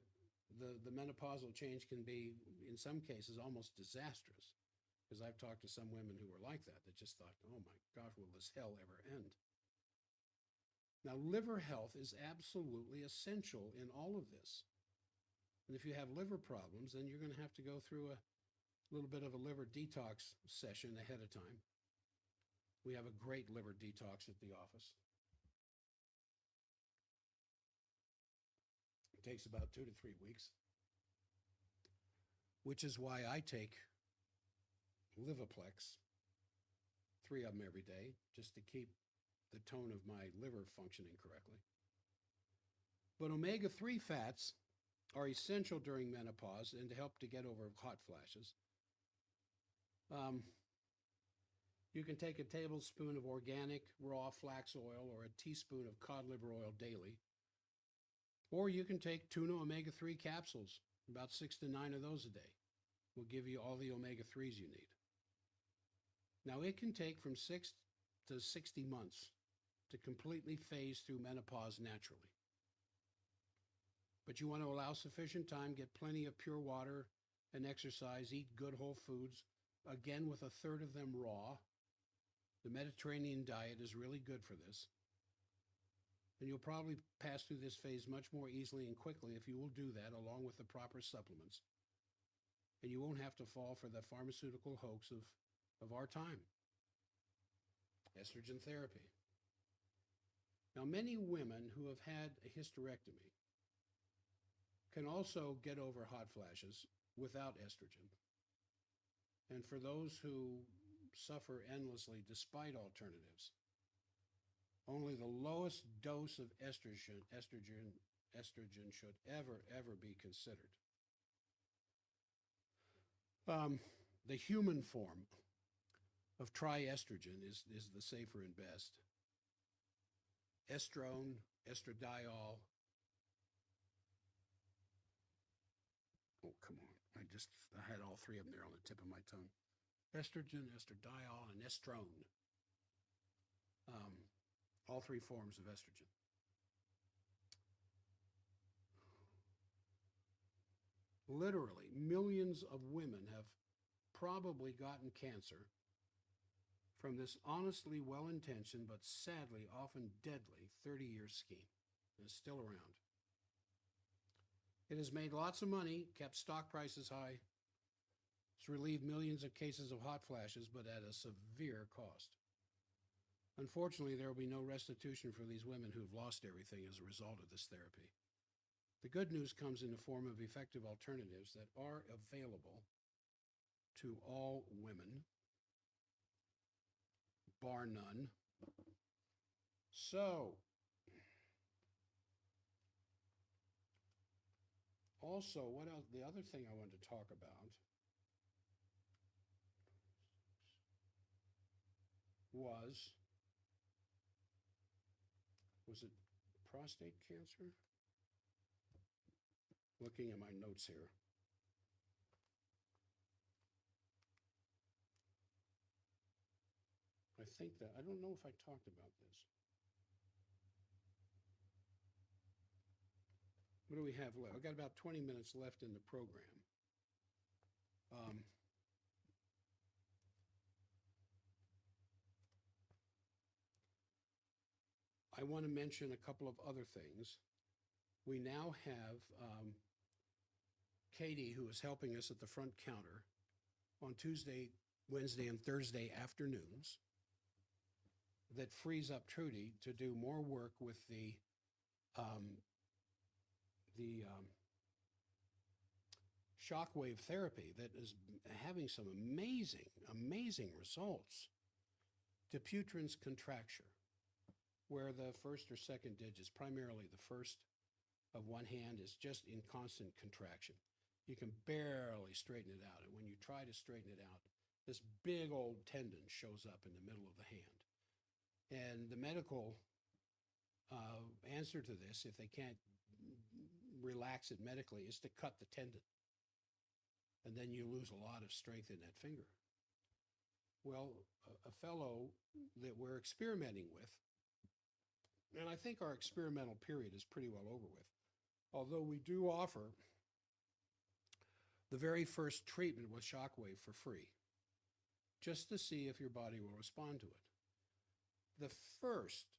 the menopausal change can be, in some cases, almost disastrous. Because I've talked to some women who were like that just thought, oh my gosh, will this hell ever end? Now, liver health is absolutely essential in all of this. And if you have liver problems, then you're going to have to go through a little bit of a liver detox session ahead of time. We have a great liver detox at the office. It takes about 2 to 3 weeks, which is why I take Livoplex, 3 of them every day, just to keep the tone of my liver functioning correctly. But omega-3 fats are essential during menopause and to help to get over hot flashes. You can take a tablespoon of organic raw flax oil or a teaspoon of cod liver oil daily. Or you can take tuna omega-3 capsules, about 6 to 9 of those a day. Will give you all the omega-3s you need. Now, it can take from 6 to 60 months to completely phase through menopause naturally. But you want to allow sufficient time, get plenty of pure water and exercise, eat good whole foods, again with a third of them raw. The Mediterranean diet is really good for this. And you'll probably pass through this phase much more easily and quickly if you will do that along with the proper supplements. And you won't have to fall for the pharmaceutical hoax of our time. Estrogen therapy. Now, many women who have had a hysterectomy can also get over hot flashes without estrogen. And for those who suffer endlessly despite alternatives, only the lowest dose of estrogen should ever be considered. The human form of triestrogen is the safer and best. Estrone, estradiol. Oh, come on. I had all 3 of them there on the tip of my tongue. Estrogen, estradiol, and estrone. All 3 forms of estrogen. Literally, millions of women have probably gotten cancer from this honestly well-intentioned but sadly often deadly 30-year scheme. It's still around. It has made lots of money, kept stock prices high. It's relieved millions of cases of hot flashes, but at a severe cost. Unfortunately, there will be no restitution for these women who have lost everything as a result of this therapy. The good news comes in the form of effective alternatives that are available to all women, bar none. So, also, what else? The other thing I wanted to talk about was it prostate cancer? Looking at my notes here. think that, I don't know if I talked about this. What do we have left? I've got about 20 minutes left in the program. I want to mention a couple of other things. We now have Katie, who is helping us at the front counter on Tuesday, Wednesday, and Thursday afternoons, that frees up Trudy to do more work with the shockwave therapy that is having some amazing results. Dupuytren's contracture, where the first or second digits, primarily the first of one hand, is just in constant contraction. You can barely straighten it out. And when you try to straighten it out, this big old tendon shows up in the middle of the hand. And the medical answer to this, if they can't relax it medically, is to cut the tendon. And then you lose a lot of strength in that finger. Well, a fellow that we're experimenting with, and I think our experimental period is pretty well over with, although we do offer the very first treatment with shockwave for free, just to see if your body will respond to it. The first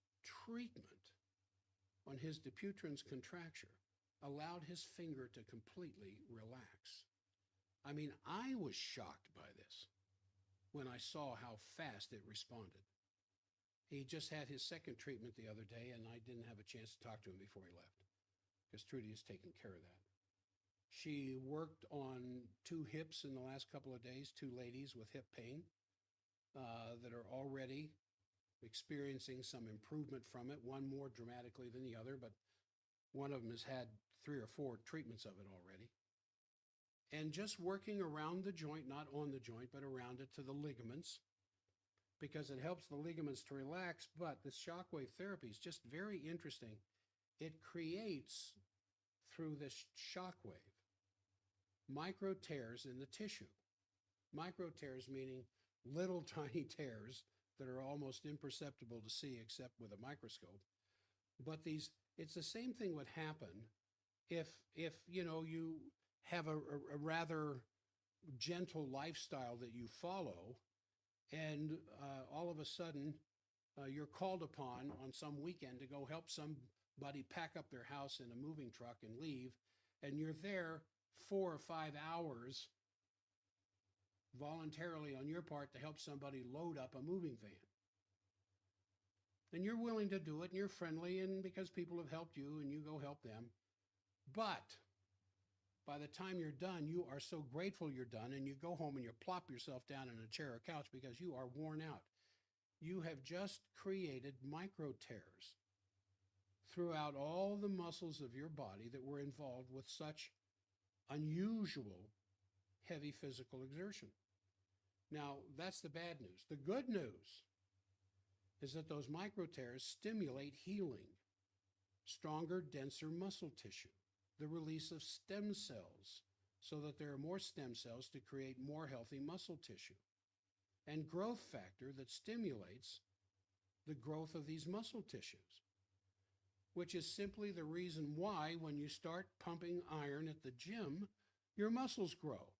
treatment on his Dupuytren's contracture allowed his finger to completely relax. I mean, I was shocked by this when I saw how fast it responded. He just had his second treatment the other day, and I didn't have a chance to talk to him before he left, because Trudy is taking care of that. She worked on 2 hips in the last couple of days, 2 ladies with hip pain that are already experiencing some improvement from it, one more dramatically than the other, but one of them has had 3 or 4 treatments of it already. And just working around the joint, not on the joint, but around it to the ligaments, because it helps the ligaments to relax. But this shockwave therapy is just very interesting. It creates, through this shockwave, micro tears in the tissue. Micro tears meaning little tiny tears that are almost imperceptible to see except with a microscope. But it's the same thing would happen if you have a rather gentle lifestyle that you follow, and all of a sudden you're called upon on some weekend to go help somebody pack up their house in a moving truck and leave, and you're there 4 or 5 hours voluntarily on your part to help somebody load up a moving van. And you're willing to do it, and you're friendly, and because people have helped you, and you go help them. But by the time you're done, you are so grateful you're done, and you go home and you plop yourself down in a chair or couch because you are worn out. You have just created micro tears throughout all the muscles of your body that were involved with such unusual heavy physical exertion. Now, that's the bad news. The good news is that those micro tears stimulate healing, stronger, denser muscle tissue, the release of stem cells so that there are more stem cells to create more healthy muscle tissue, and growth factor that stimulates the growth of these muscle tissues, which is simply the reason why when you start pumping iron at the gym, your muscles grow.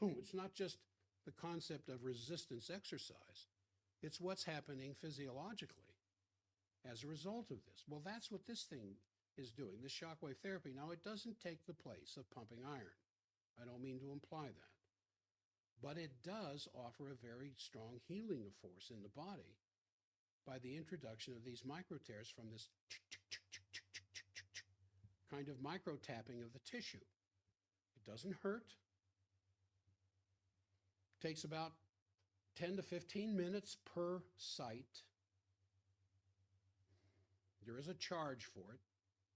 It's not just the concept of resistance exercise. It's what's happening physiologically as a result of this. Well, that's what this thing is doing, this shockwave therapy. Now, it doesn't take the place of pumping iron. I don't mean to imply that. But it does offer a very strong healing force in the body by the introduction of these micro tears from this kind of micro tapping of the tissue. It doesn't hurt. Takes about 10 to 15 minutes per site. There is a charge for it.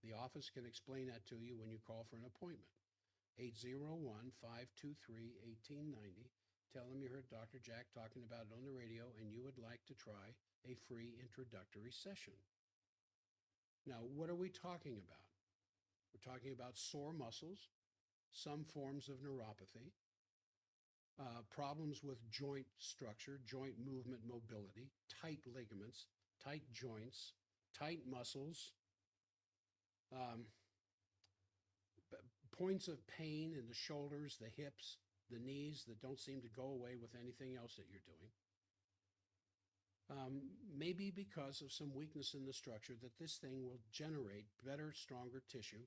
The office can explain that to you when you call for an appointment. 801-523-1890. Tell them you heard Dr. Jack talking about it on the radio and you would like to try a free introductory session. Now, what are we talking about? We're talking about sore muscles, some forms of neuropathy, problems with joint structure, joint movement mobility, tight ligaments, tight joints, tight muscles, um, points of pain in the shoulders, the hips, the knees that don't seem to go away with anything else that you're doing. Maybe because of some weakness in the structure, that this thing will generate better, stronger tissue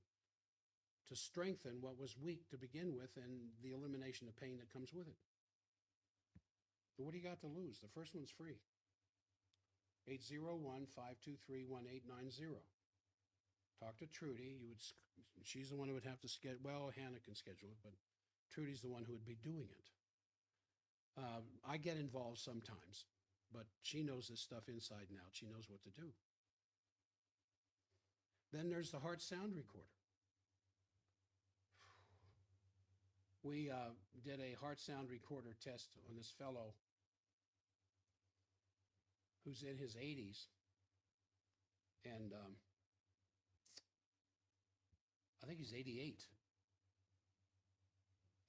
to strengthen what was weak to begin with and the elimination of pain that comes with it. But what do you got to lose? The first one's free. 801-523-1890. Talk to Trudy. She's the one who would have to schedule. Well, Hannah can schedule it, but Trudy's the one who would be doing it. I get involved sometimes, but she knows this stuff inside and out. She knows what to do. Then there's the heart sound recorder. We did a heart sound recorder test on this fellow who's in his 80s, and I think he's 88,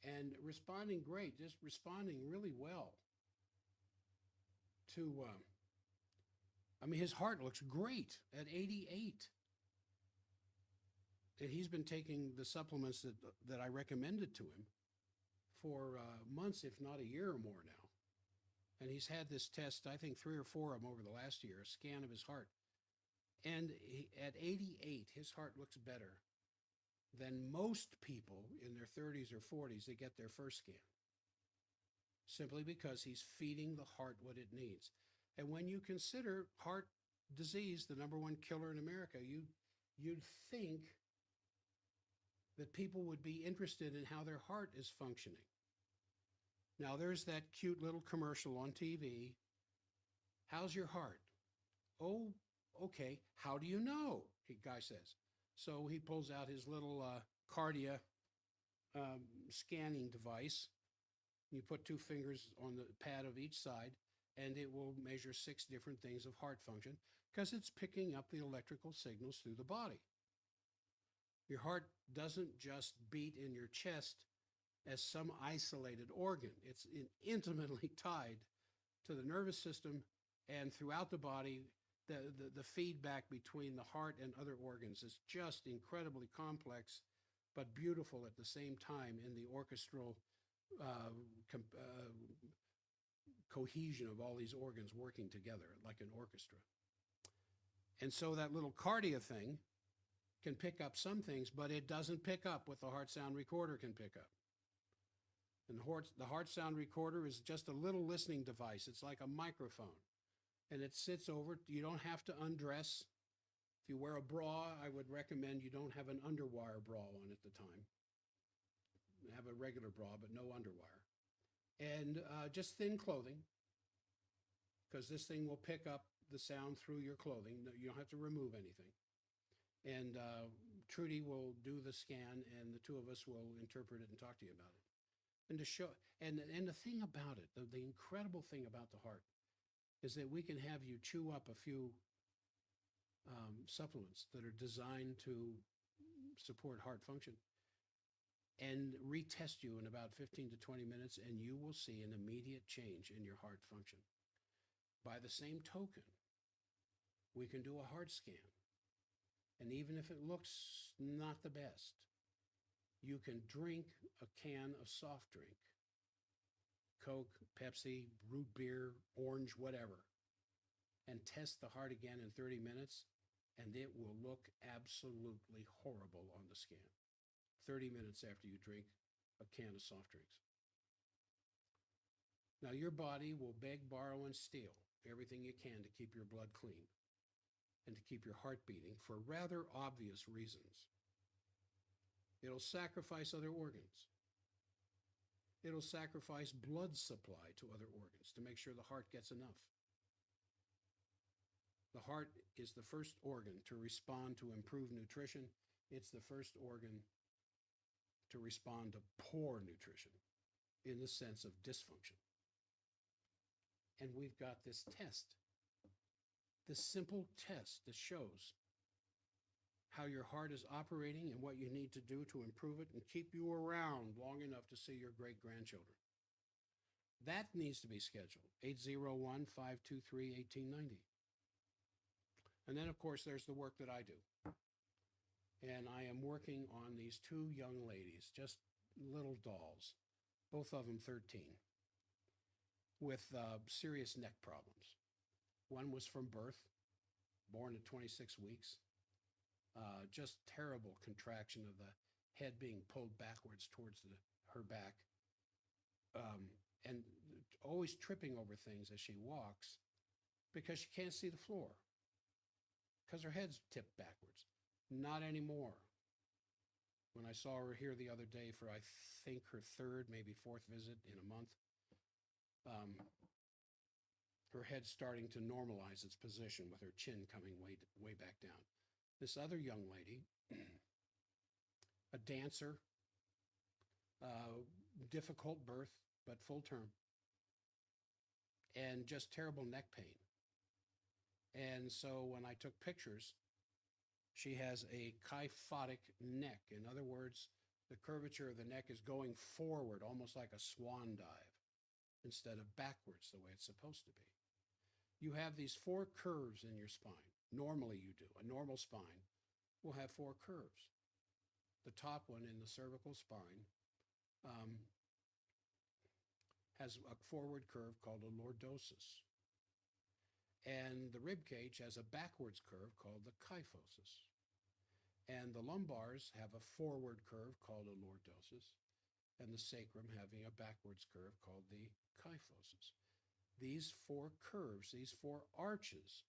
and responding great, just responding really well to, I mean, his heart looks great at 88. And he's been taking the supplements that I recommended to him for months, if not a year or more now. And he's had this test, I think 3 or 4 of them over the last year, a scan of his heart. And at 88, his heart looks better than most people in their 30s or 40s that get their first scan, simply because he's feeding the heart what it needs. And when you consider heart disease the #1 killer in America, you'd think that people would be interested in how their heart is functioning. Now, there's that cute little commercial on TV. How's your heart? Oh, okay. How do you know? The guy says. So he pulls out his little cardia scanning device. You put 2 fingers on the pad of each side, and it will measure 6 different things of heart function because it's picking up the electrical signals through the body. Your heart doesn't just beat in your chest as some isolated organ. It's intimately tied to the nervous system, and throughout the body, the feedback between the heart and other organs is just incredibly complex, but beautiful at the same time in the orchestral cohesion of all these organs working together like an orchestra. And so that little cardia thing can pick up some things, but it doesn't pick up what the heart sound recorder can pick up. And the heart sound recorder is just a little listening device. It's like a microphone, and it sits over. You don't have to undress. If you wear a bra, I would recommend you don't have an underwire bra on at the time. Have a regular bra, but no underwire. And just thin clothing, because this thing will pick up the sound through your clothing. You don't have to remove anything. And Trudy will do the scan, and the 2 of us will interpret it and talk to you about it. And to show, and the thing about it, the incredible thing about the heart, is that we can have you chew up a few supplements that are designed to support heart function, and retest you in about 15 to 20 minutes, and you will see an immediate change in your heart function. By the same token, we can do a heart scan. And even if it looks not the best, you can drink a can of soft drink, Coke, Pepsi, root beer, orange, whatever, and test the heart again in 30 minutes, and it will look absolutely horrible on the scan. 30 minutes after you drink a can of soft drinks. Now, your body will beg, borrow, and steal everything you can to keep your blood clean and to keep your heart beating for rather obvious reasons. It'll sacrifice other organs. It'll sacrifice blood supply to other organs to make sure the heart gets enough. The heart is the first organ to respond to improved nutrition. It's the first organ to respond to poor nutrition in the sense of dysfunction. And we've got this test, this simple test that shows how your heart is operating and what you need to do to improve it and keep you around long enough to see your great-grandchildren. That needs to be scheduled. 801-523-1890. And then, of course, there's the work that I do. And I am working on these two young ladies, just little dolls, both of them 13, with serious neck problems. One was from birth, born at 26 weeks. Just terrible contraction of the head being pulled backwards towards her back. And always tripping over things as she walks because she can't see the floor because her head's tipped backwards. Not anymore. When I saw her here the other day for, I think, her third, maybe fourth visit in a month, her head's starting to normalize its position with her chin coming way back down. This other young lady, a dancer, difficult birth, but full term, and just terrible neck pain. And so when I took pictures, she has a kyphotic neck. In other words, the curvature of the neck is going forward, almost like a swan dive, instead of backwards the way it's supposed to be. You have these 4 curves in your spine. Normally you do. A normal spine will have 4 curves. The top one in the cervical spine has a forward curve called a lordosis. And the rib cage has a backwards curve called the kyphosis. And the lumbars have a forward curve called a lordosis, and the sacrum having a backwards curve called the kyphosis. These 4 curves, these 4 arches,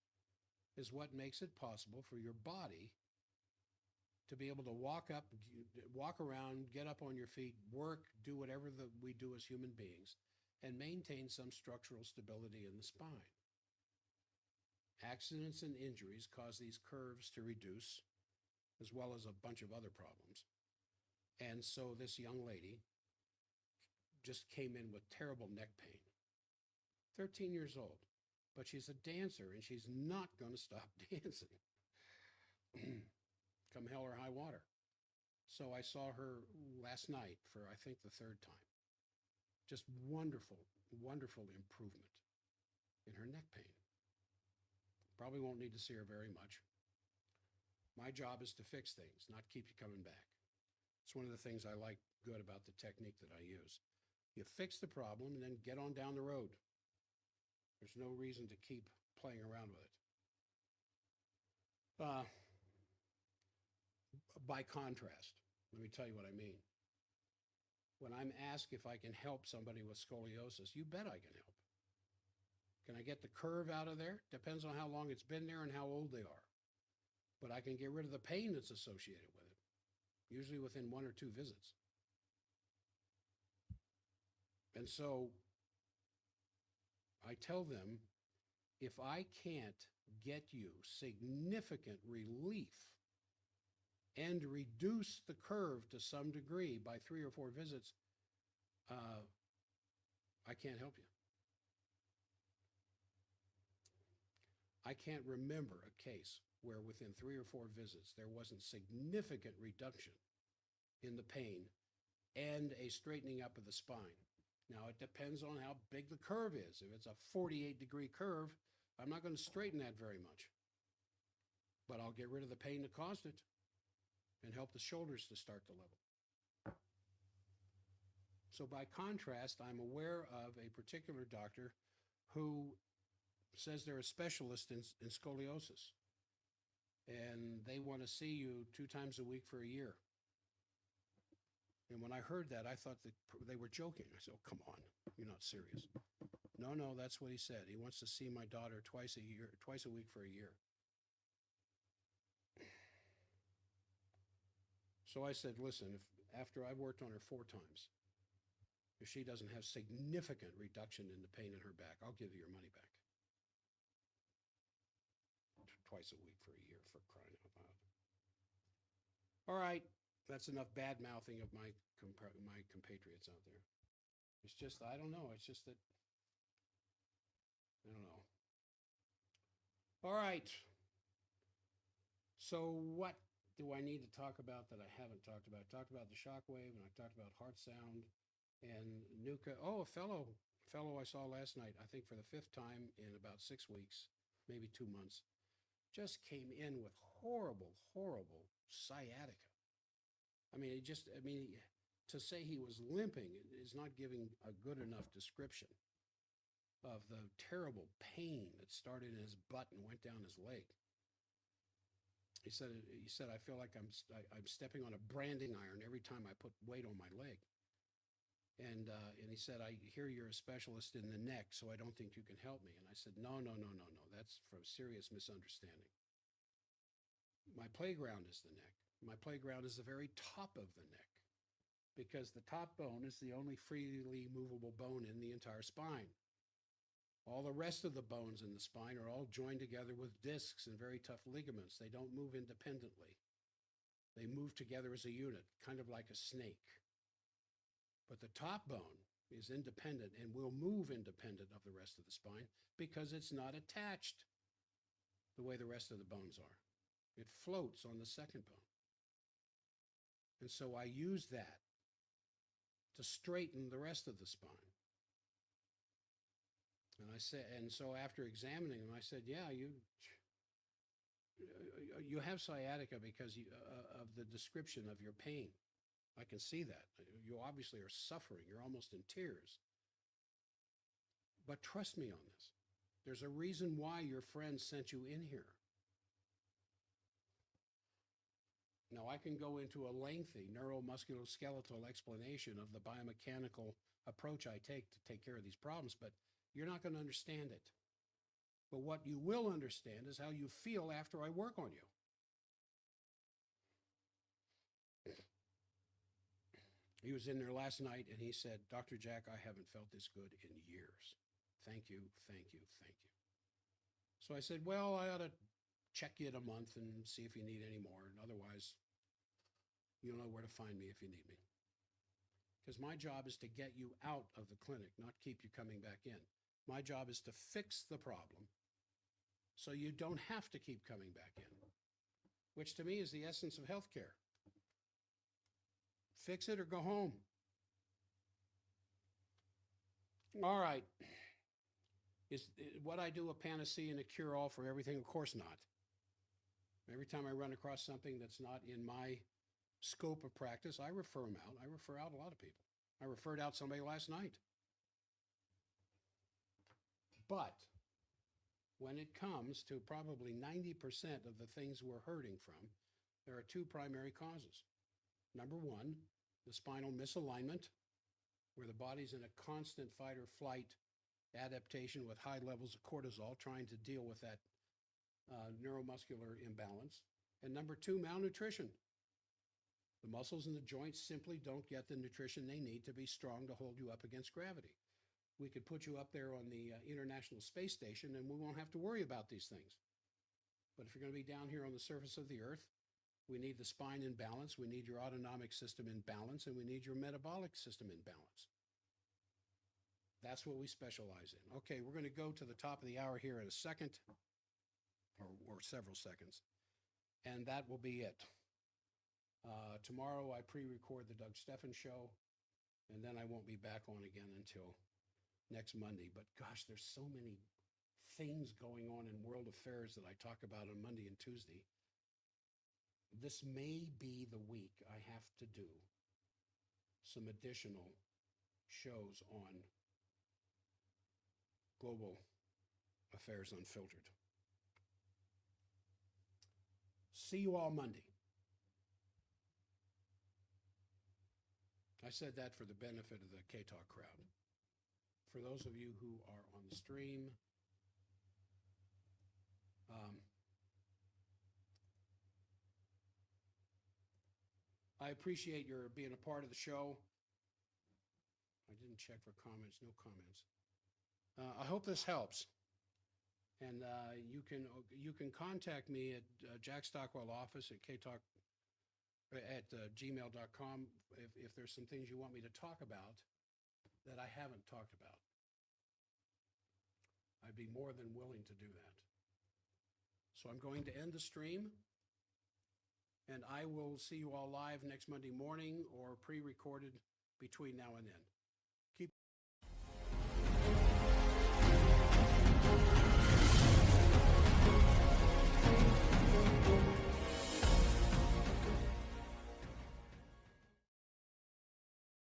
is what makes it possible for your body to be able to walk around, get up on your feet, work, do whatever we do as human beings, and maintain some structural stability in the spine. Accidents and injuries cause these curves to reduce, as well as a bunch of other problems. And so this young lady just came in with terrible neck pain. 13 years old, but she's a dancer and she's not going to stop dancing. Come hell or high water. So I saw her last night for, I think, the 3rd time. Just wonderful, wonderful improvement in her neck pain. Probably won't need to see her very much. My job is to fix things, not keep you coming back. It's one of the things I like good about the technique that I use. You fix the problem and then get on down the road. There's no reason to keep playing around with it. By contrast, let me tell you what I mean. When I'm asked if I can help somebody with scoliosis, you bet I can help. Can I get the curve out of there? Depends on how long it's been there and how old they are. But I can get rid of the pain that's associated with it, usually within 1 or 2 visits. And so I tell them, if I can't get you significant relief and reduce the curve to some degree by 3 or 4 visits, I can't help you. I can't remember a case where within 3 or 4 visits there wasn't significant reduction in the pain and a straightening up of the spine. Now, it depends on how big the curve is. If it's a 48-degree curve, I'm not going to straighten that very much. But I'll get rid of the pain that caused it and help the shoulders to start to level. So by contrast, I'm aware of a particular doctor who says they're a specialist in scoliosis, and they want to see you 2 times a week for a year. And when I heard that, I thought that they were joking. I said, oh, come on, you're not serious. No, that's what he said. He wants to see my daughter twice a week for a year. So I said, listen, if after I've worked on her 4 times, if she doesn't have significant reduction in the pain in her back, I'll give you your money back. Twice a week for a year, for crying out loud. All right, that's enough bad-mouthing of my compatriots out there. It's just, I don't know. It's just that, I don't know. All right. So what do I need to talk about that I haven't talked about? I talked about the shock wave, and I talked about heart sound and NUCA. Oh, a fellow fellow I saw last night, I think for the fifth time in about 6 weeks, maybe 2 months, just came in with horrible, horrible sciatica. I mean, to say he was limping is not giving a good enough description of the terrible pain that started in his butt and went down his leg. He said, I feel like I'm stepping on a branding iron every time I put weight on my leg. And he said, I hear you're a specialist in the neck, so I don't think you can help me. And I said, no, no, no, no, no. That's from serious misunderstanding. My playground is the neck. My playground is the very top of the neck, because the top bone is the only freely movable bone in the entire spine. All the rest of the bones in the spine are all joined together with discs and very tough ligaments. They don't move independently. They move together as a unit, kind of like a snake. But the top bone is independent and will move independent of the rest of the spine because it's not attached the way the rest of the bones are. It floats on the second bone. And so I use that to straighten the rest of the spine. And so after examining him, I said, yeah, you have sciatica because of the description of your pain. I can see that. You obviously are suffering. You're almost in tears. But trust me on this. There's a reason why your friend sent you in here. Now, I can go into a lengthy neuromusculoskeletal explanation of the biomechanical approach I take to take care of these problems, but you're not going to understand it. But what you will understand is how you feel after I work on you. He was in there last night and he said, Dr. Jack, I haven't felt this good in years. Thank you, thank you, thank you. So I said, well, I ought to check you in a month and see if you need any more. And otherwise, you'll know where to find me if you need me. Because my job is to get you out of the clinic, not keep you coming back in. My job is to fix the problem so you don't have to keep coming back in, which to me is the essence of healthcare. Fix it or go home. All right. Is what I do a panacea and a cure-all for everything? Of course not. Every time I run across something that's not in my scope of practice, I refer them out. I refer out a lot of people. I referred out somebody last night. But when it comes to probably 90% of the things we're hurting from, there are two primary causes. Number one, the spinal misalignment, where the body's in a constant fight or flight adaptation with high levels of cortisol, trying to deal with that neuromuscular imbalance. And number two, malnutrition. The muscles and the joints simply don't get the nutrition they need to be strong to hold you up against gravity. We could put you up there on the International Space Station and we won't have to worry about these things. But if you're going to be down here on the surface of the earth, we need the spine in balance, we need your autonomic system in balance, and we need your metabolic system in balance. That's what we specialize in. Okay, we're going to go to the top of the hour here in a second, or several seconds, and that will be it. Tomorrow I pre-record the Doug Steffen show, and then I won't be back on again until next Monday. But gosh, there's so many things going on in world affairs that I talk about on Monday and Tuesday. This may be the week I have to do some additional shows on global affairs unfiltered. See you all Monday. I said that for the benefit of the K-Talk crowd. For those of you who are on the stream, I appreciate your being a part of the show. I didn't check for comments, no comments. I hope this helps. And you can contact me at Jack Stockwell office at ktalk at gmail.com if there's some things you want me to talk about that I haven't talked about. I'd be more than willing to do that. So I'm going to end the stream, and I will see you all live next Monday morning or pre-recorded between now and then.